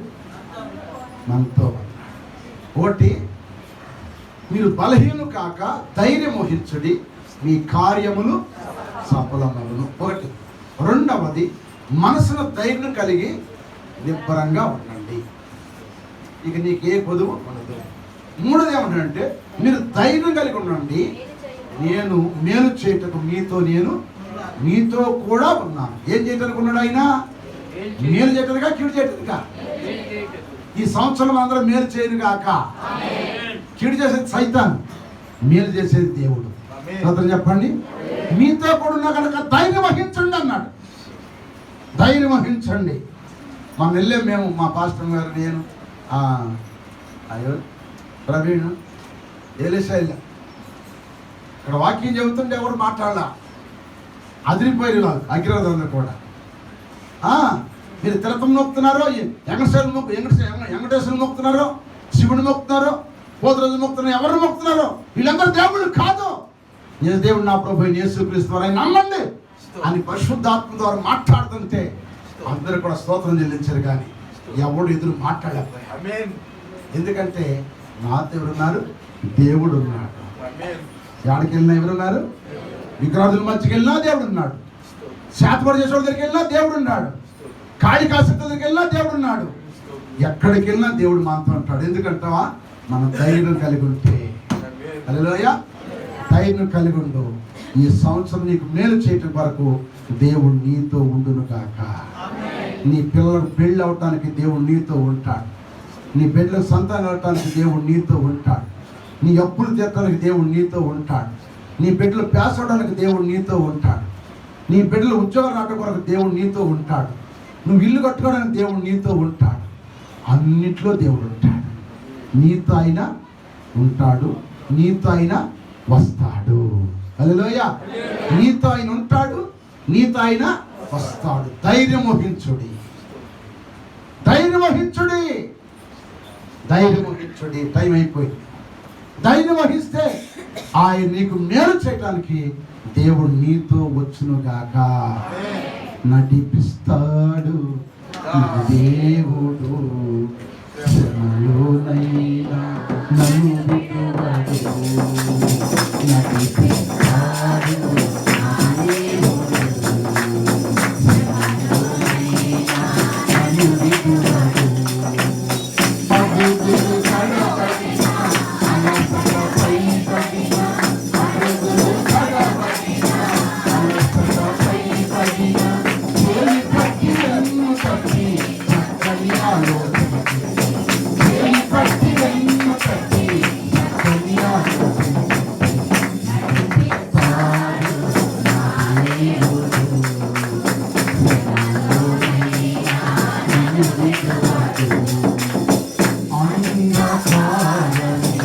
మనతో ఉన్నాడు. ఒకటి, మీరు బలహీను కాక ధైర్యం వహించుడి, మీ కార్యములు సఫలమగును. ఒకటి. రెండవది, మనసును ధైర్యం కలిగి నిబ్బరంగా ఉండండి. ఇక నీకు ఏ కొదువు ఉండదు. మూడోది ఏమంటాడంటే మీరు ధైర్యం కలిగి ఉండండి, నేను మేలు చేయటకు మీతో కూడా ఉన్నాను. ఏం చేయటానికి ఉన్నాడు ఆయన? మేలు చేయటానికా కీడు చేయటానికా? ఈ సంవత్సరం అందరూ మేలు చేయను కాక. కీడు చేసేది సైతాన్, మేలు చేసేది దేవుడు. అతను చెప్పండి, మీతో కూడా ఉన్నా కనుక ధైర్యం వహించండి అన్నాడు. ధైర్యం వహించండి. మనం వెళ్ళాం, మేము మా పాస్టర్ గారు, నేను, అయ్యో ప్రవీణ్, ఏలేసా వెళ్ళాం. ఇక్కడ వాక్యం చెబుతుంటే ఎవరు మాట్లాడాల, అదిరిపోయారు వాళ్ళు అగ్రవాదులందరూ కూడా. మీరు తిలకం మొక్కుతున్నారో, వెంకటేశ్వరుని మొక్కుతున్నారో, శివుని మొక్కుతున్నారో, పోతురాజు మొక్కుతున్నారు, ఎవరిని మొక్కుతున్నారో వీళ్ళందరూ దేవుడు కాదు. నేను దేవుడు నా ప్రభు యేసుక్రీస్తు వారు నమ్మండి అని పరిశుద్ధాత్మ ద్వారా మాట్లాడుతుంటే అందరూ కూడా స్తోత్రం చెల్లించారు. కానీ ఎవడు ఎదురు మాట్లాడలేకపోయారు. ఎందుకంటే నా దేవుడు ఉన్నారు, దేవుడు ఉన్నాడు. ఎక్కడికి వెళ్ళినా ఎవరున్నారు? విగ్రహాదుల మధ్యకి వెళ్ళినా దేవుడు ఉన్నాడు. శాతపడి చేసే దగ్గరికి వెళ్ళినా దేవుడు ఉన్నాడు. కాళికాశక్తి దగ్గరికి వెళ్ళినా దేవుడు ఉన్నాడు. ఎక్కడికి వెళ్ళినా దేవుడు మనతో ఉంటాడు. ఎందుకంటావా? మనం ధైర్యం కలిగి ఉంటే. హల్లెలూయా. ధైర్యం కలిగి ఉండు. ఈ సంవత్సరం నీకు మేలు చేయటం వరకు దేవుడు నీతో ఉండును కాక. నీ పిల్లలకు పెళ్ళి అవటానికి దేవుడు నీతో ఉంటాడు. నీ బిడ్డలకు సంతానం అవటానికి దేవుడు నీతో ఉంటాడు. నీ అప్పులు తీర్చడానికి దేవుడు నీతో ఉంటాడు. నీ బిడ్డలు పాస్ అవడానికి దేవుడు నీతో ఉంటాడు. నీ బిడ్డలు ఉద్యోగం రావడం కొరకు దేవుడు నీతో ఉంటాడు. నువ్వు ఇల్లు కట్టుకోవడానికి దేవుడు నీతో ఉంటాడు. అన్నిట్లో దేవుడు ఉంటాడు. నీతో ఆయన ఉంటాడు, నీతో ఆయన వస్తాడు. హల్లెలూయా. నీతో ఆయన ఉంటాడు, నీతో ఆయన వస్తాడు. ధైర్యం వహించుడి, ధైర్యం వహించుడి, ధైర్యం వహించుడి. టైం అయిపోయింది. ధైర్యం వహిస్తే ఆయన నీకు మేలు చేయడానికి దేవుడు నీతో వచ్చునుగాక. నడిపిస్తాడు దేవుడు, శ్రమలోనైనా నన్ను విడువడు. నడిపిస్తాడు దేవుడు, శ్రమలోనైనా నన్ను విడువడు. అడుగులు కడబడినా అలసటపై పడినా, అడుగులు కడబడినా అలసటపై పడినా, చేయి పట్టి నన్ను తప్పి చక్కని ఆలోచన, చేయి పట్టి నన్ను తప్పి చక్కని ఆలోచన. నడిపిస్తాడు నా దేవుడు, శ్రమలోనైనా నన్ను విడువడు. అంధకారమే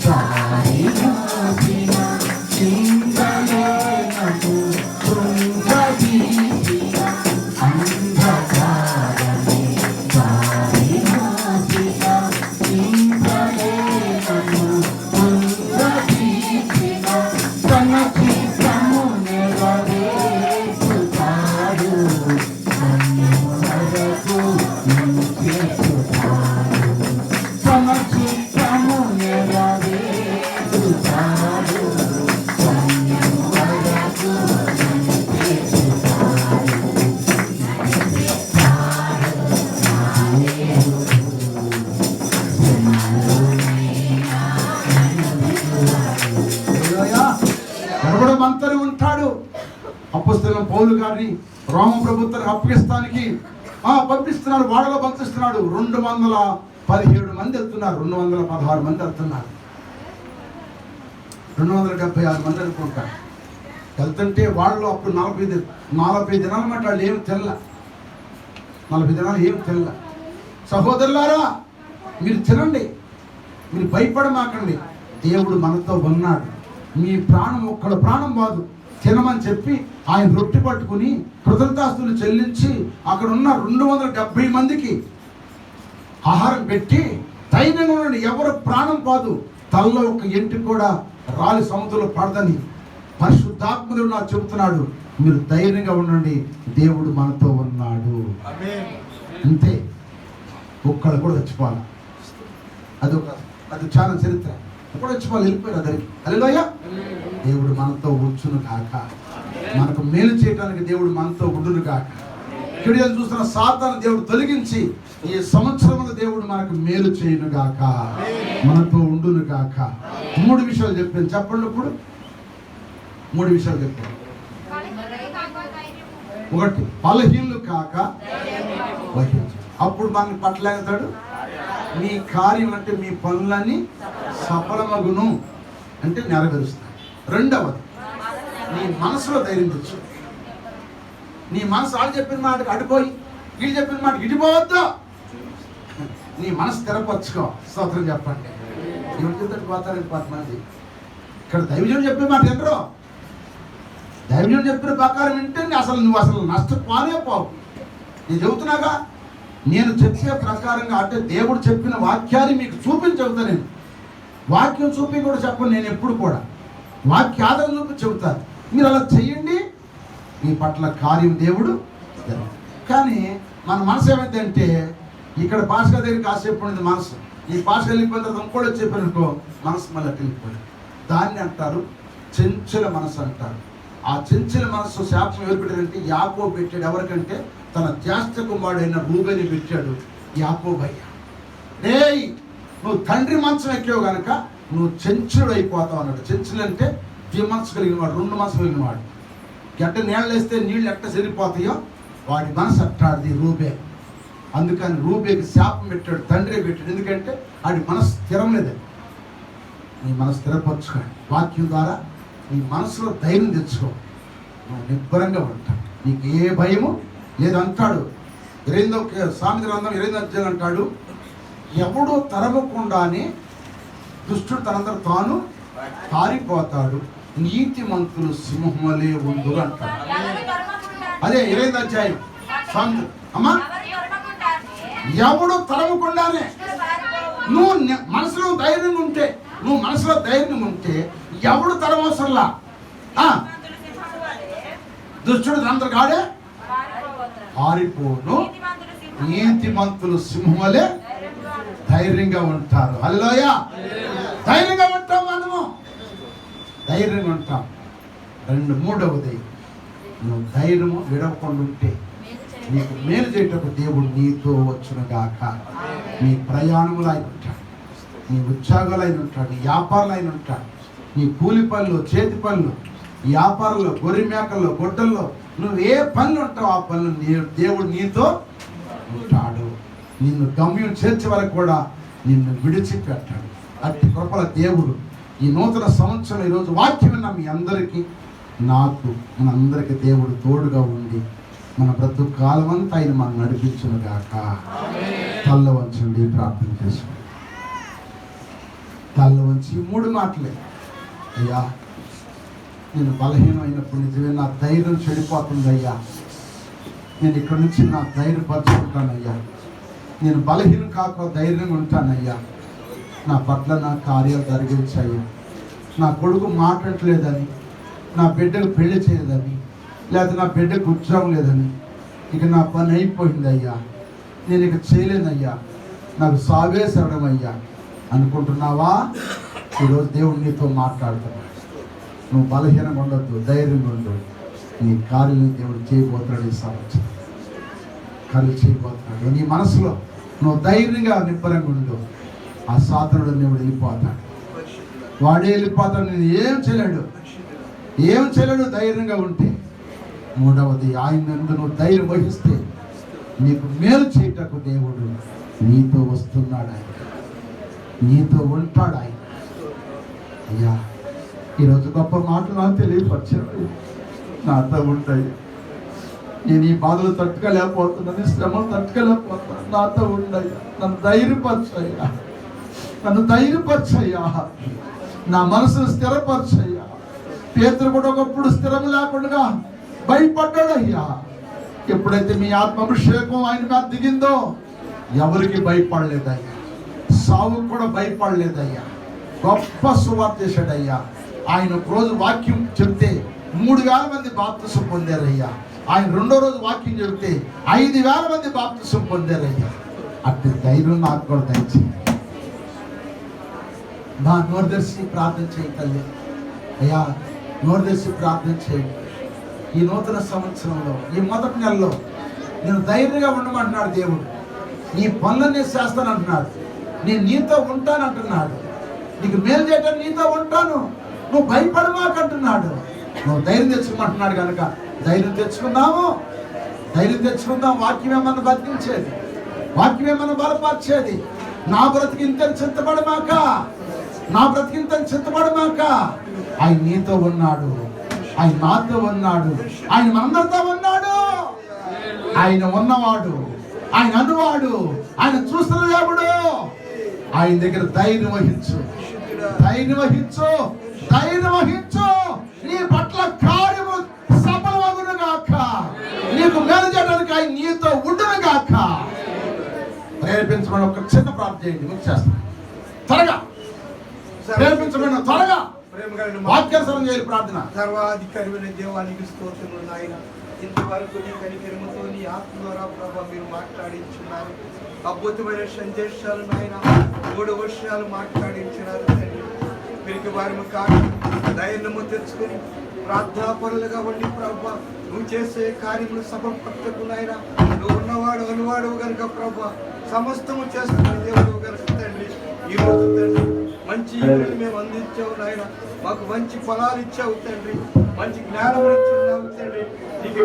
దారి మోసిన, చింతలేనకు కృంగదీసిన. అంధకారమే దారి మోసిన, చింతలేనకు కృంగదీసిన. తన చిత్తము నెరవేర్చుతాడు, కన్నులకు నిన్ను చేర్చుతాడు. తన చిత్తము నెరవేర్చుతాడు, కన్నులకు నిన్ను చేర్చుతాడు. నడిపిస్తాడు నా దేవుడు, శ్రమలోనైనా నన్ను విడువడు. మనతోనే ఉంటాడు. అపొస్తలుడైన పౌలు గారిని రోమ ప్రభుత్వానికి అప్పగిస్తానికి పంపిస్తున్నాడు. వాడలో పంపిస్తున్నాడు. 217 మంది వెళ్తున్నారు, 216 మంది వెళ్తున్నారు, 276 మంది అనుకుంటారు. వెళ్తుంటే వాళ్ళు అప్పుడు 40 దినాల మాట వాళ్ళు ఏమి తెల్ల, 40 దినాలు ఏమి తెల్ల. సహోదరులారా, మీరు తినండి, మీరు భయపడమాకండి, దేవుడు మనతో ఉన్నాడు. మీ ప్రాణం ఒక్కడు ప్రాణం బాదు తినమని చెప్పి ఆయన రొట్టె పట్టుకుని కృతజ్ఞతాస్తులు చెల్లించి అక్కడ ఉన్న 270 మందికి ఆహారం పెట్టి ధైర్యంగా ఉండండి, ఎవరు ప్రాణం పాదు, తల్లో ఒక ఎంటి కూడా రాలి సముద్రంలో పడదని పరిశుద్ధాత్ముడు నాకు చెబుతున్నాడు. మీరు ధైర్యంగా ఉండండి, దేవుడు మనతో ఉన్నాడు. అంతే, ఒక్కడు కూడా చచ్చిపోవాలి. అది చాలా చరిత్ర. ఒక్కడు చచ్చిపోవాలి, వెళ్ళిపోయారు అదరికి. హల్లెలూయా. దేవుడు మనతో వచ్చును కాక, మనకు మేలు చేయడానికి దేవుడు మనతో ఉండును కాక. కిడియలు చూస్తున్న సాతాను దేవుడు తొలగించి ఈ సంవత్సరంలో దేవుడు మనకు మేలు చేయును గాక, మనతో ఉండును గాక. 3 విషయాలు చెప్పాను, చెప్పండి. ఇప్పుడు 3 విషయాలు చెప్పాను. 1, బలహీనులు కాక వహించు. అప్పుడు మనల్ని పట్టలేస్తాడు. మీ కార్యం అంటే మీ పనులని సఫలమగును అంటే నెరవేరుస్తాడు. 2వది, నీ మనసులో ధైర్యం తెచ్చు. నీ మనసు వాళ్ళు చెప్పిన మాటకు అడిపోయి వీళ్ళు చెప్పిన మాటకు ఇడిపోవద్దు. నీ మనసు స్థిరపరచుకో. స్తోత్రం చెప్పండి. ఎవరి చెప్తాడు పోతారని 10 మంది. ఇక్కడ దైవజనుడు చెప్పే మాట ఎందరో, దైవజనుడు చెప్పిన ప్రకారం వింటే నువ్వు అసలు నష్టపోనే పోవు. నేను చెబుతున్నాగా, నేను చెప్పే ప్రకారంగా అంటే దేవుడు చెప్పిన వాక్యాన్ని మీకు చూపించవుతా. నేను వాక్యం చూపి కూడా చెప్పను. నేను ఎప్పుడు కూడా వాక్యాధారం చూపి చెబుతాను. మీరు అలా చెయ్యండి, మీ పట్ల కార్యం దేవుడు. కానీ మన మనసు ఏమైందంటే, ఇక్కడ పాస్టర్ దగ్గర కాసేపు ఉండేది మనసు, ఈ పాస్టర్ వెళ్ళిపోయిన తర్వాత ఇంకోటి చెప్పాను అనుకో, మనసు మళ్ళీ వెళ్ళిపోయింది. దాన్ని అంటారు చెంచల మనసు అంటారు. ఆ చెంచల మనసు శాపం ఎవరు పెట్టారంటే యాకోబు పెట్టాడు. ఎవరికంటే తన జ్యేష్ఠ కుమారుడైన రూబేని పెట్టాడు. యాకోబయ్య, రేయ్ నువ్వు తండ్రి మంచం ఎక్కావు కనుక నువ్వు చెంచుడు అయిపోతావు అన్నాడు. చెంచులు అంటే మనసు కలిగిన వాడు, 2 మనసు కలిగిన వాడు. గడ్డ నీళ్ళు వేస్తే నీళ్ళు ఎట్ట సరిపోతాయో వాడి మనసు అట్టాడిది రూబే. అందుకని రూబేకి శాపం పెట్టాడు, తండ్రి పెట్టాడు. ఎందుకంటే వాడి మనసు స్థిరం లేదు. నీ మనసు స్థిరపరచుకోండి. వాక్యం ద్వారా నీ మనసులో ధైర్యం తెచ్చుకో. నువ్వు నిబ్బరంగా ఉంటావు, నీకు ఏ భయము లేదంటాడు. 28వ సామెత గ్రంథం 28వ అధ్యాయం అంటాడు, ఎవడో తరమకుండానే దుష్టుడు తనంతట తాను పారిపోతాడు, నీతిమంతులు సింహములే ఉందురు అంటాడు. అదే 28వ అధ్యాయం సామెత. అమ్మా, ఎవడు తరమకుండానే నువ్వు మనసులో ధైర్యం ఉంటే, నువ్వు మనసులో ధైర్యం ఉంటే ఎవడు తరమవసరంలా. దుష్టుడు తనంతట కాడే పారిపోను, నీతిమంతులు సింహములే ధైర్యంగా ఉంటారు. హల్లెలూయా. ధైర్యంగా ఉంటాం, మనము ధైర్యంగా ఉంటాం. 3వది, నువ్వు ధైర్యము విడవకుండా ఉంటే నీకు మేలు చేయటకు దేవుడు నీతో వచ్చునుగాక. నీ ప్రయాణములు ఆయన ఉంటాడు, నీ ఉద్యోగాలు ఆయన ఉంటాడు, నీ వ్యాపారాలు ఆయన ఉంటాడు, నీ కూలి పనులు, చేతి పనులు, వ్యాపారంలో, గొర్రె మేకల్లో, గొడ్డల్లో, నువ్వు ఏ పనులు ఉంటావు ఆ పనులు దేవుడు నీతో ఉంటాడు. నిన్ను గమ్యం చేర్చే వరకు కూడా నిన్ను విడిచిపెట్టాడు. అట్టి కృపల దేవుడు ఈ నూతన సంవత్సరం ఈరోజు వాక్యం విన్న మీ అందరికీ, నాకు, మనందరికీ దేవుడు తోడుగా ఉండి మన బ్రతుకు కాలం అంతా ఆయన మనం నడిపించును గాక. తల్ల వంచండి, ప్రార్థన చేసుకోండి. తల్ల వంచి 3 మాటలే. అయ్యా, నేను బలహీనమైనప్పుడు నిజమే నా ధైర్యం చెడిపోతుంది అయ్యా. నేను ఇక్కడి నుంచి నా ధైర్యపరచుకుంటానయ్యా. నేను బలహీనం కాక ధైర్యంగా ఉంటానయ్యా. నా పట్ల నా కార్యాలు జరిగించాయ్యా. నా కొడుకు మాట్లాడలేదని, నా బిడ్డకు పెళ్లి చేయలేదని, లేకపోతే నా బిడ్డకు ఉద్యోగం లేదని, ఇక నా పని అయిపోయిందయ్యా, నేను ఇక చేయలేనయ్యా, నాకు సాగే శరణమయ్యా అనుకుంటున్నావా? ఈరోజు దేవుడు నీతో మాట్లాడుతున్నాడు. నువ్వు బలహీనంగా ఉండొద్దు, ధైర్యంగా ఉండు. నీ కార్యం దేవుడు చేయబోతున్నాడు. ఈ సంవత్సరం కార్యం చేయబోతున్నాడు. నీ మనసులో నువ్వు ధైర్యంగా నిబ్బరంగా ఉండు. ఆ సాతానుడు నువ్వు వెళ్ళిపోతాడు, వాడే వెళ్ళిపోతాడు. నేను ఏం చేయలేడు ధైర్యంగా ఉంటే. 3వది, ఆయన నందు నువ్వు ధైర్యం వహిస్తే నీకు మేలు చేయటకు దేవుడు నీతో వస్తున్నాడు. ఆయన నీతో ఉంటాడు. ఆయన అయ్యా, ఈరోజు గొప్ప మాటలు నాకు తెలియపరిచాడు. నాతో ఉంటాయి. నేను ఈ బాధలు తట్టుకోలేకపోతున్నాను, శ్రమలు తట్టుకోలేకపోతున్నాను. నాతో ఉండయ్యా, నన్ను ధైర్యపరచయ్యా, నా మనసును స్థిరపరచయ్యా. పేతురు కూడా ఒకప్పుడు స్థిరం లేకుండా భయపడ్డాడయ్యా. ఎప్పుడైతే మీ ఆత్మాభిషేకం ఆయన మీద దిగిందో ఎవరికి భయపడలేదయ్యా. సావుకు కూడా భయపడలేదయ్యా. గొప్ప సువార్త చేశాడయ్యా. ఆయన ఒక రోజు వాక్యం చెప్తే 3,000 మంది బాప్తిసం పొందారయ్యా. ఆయన 2వ రోజు వాక్యం చెబితే 5,000 మంది బాప్తిసం పొందారయ్యా. అట్టి ధైర్యం నాకు కూడా దయచేయండి. నా నోరు తెరిచి ప్రార్థన చేయండి తల్లి. అయ్యా, నోరు తెరిచి ప్రార్థన చేయండి. ఈ నూతన సంవత్సరంలో, ఈ మొదటి నెలలో నేను ధైర్యంగా ఉండమంటున్నాడు దేవుడు. నీ పనులన్నీ చేస్తానంటున్నాడు. నేను నీతో ఉంటానంటున్నాడు. నీకు మేలు చేయడానికి నీతో ఉంటాను, నువ్వు భయపడమాకంటున్నాడు. నువ్వు ధైర్యం తెచ్చుకోమంటున్నాడు కనుక ధైర్యం తెచ్చుకుందాము. ధైర్యం తెచ్చుకుందాం. వాక్యం ఏమన్నా బతికించేది, వాక్యం ఏమన్నా బలపరిచేది. నా బ్రతికింతని చింతపడమాక, నా బ్రతికింతని చింతపడమాక. ఆయన నీతో ఉన్నాడు, ఆయన నాతో ఉన్నాడు, ఆయన మనందరితో ఉన్నాడు. ఆయన ఉన్నవాడు, ఆయన అన్నవాడు, ఆయన చూస్తున్న దేవుడు. ఆయన దగ్గర ధైర్యం వహించు, ధైర్యం వహించు, ధైర్యం వహించు. నీ పట్ల కార్యము సఫలమగును గాక, నీకు మేలు చేయడానికి ఆయన నీతో ఉండును గాక. ప్రేరేపించమని ఒక చిన్న ప్రార్థన చేయండి, మీకు చేస్తాను. త్వరగా ప్రేరేపించమని, త్వరగా వాక్యానుసారం చేయాలి ప్రార్థన. సర్వాధికారి దేవానికి స్తోత్రములు నాయన. ఇంతవరకు నీ కనికరముతో నీ ఆత్మ ద్వారా ప్రభా మీరు మాట్లాడించున్నారు. అద్భుతమైన సందేశాలు నాయన 3 వర్షాలు మాట్లాడించినారు తండ్రి. వీరికి వారి కాక ధైర్యము తెచ్చుకొని ప్రార్థనాపరులుగా ఉండి ప్రభా నువ్వు చేసే కార్యములు సఫలం పట్టకు నాయన. నువ్వు ఉన్నవాడు అనువాడు కనుక ప్రభా సమస్తము చేస్తున్న దేవుడు కనుక తండ్రి. ఈ రోజు తండ్రి మంచి ఈవులు మేము అందించావు నాయన. మాకు మంచి ఫలాలు ఇచ్చావు తండ్రి, మంచి జ్ఞానం ఇచ్చావు తండ్రి. నీకు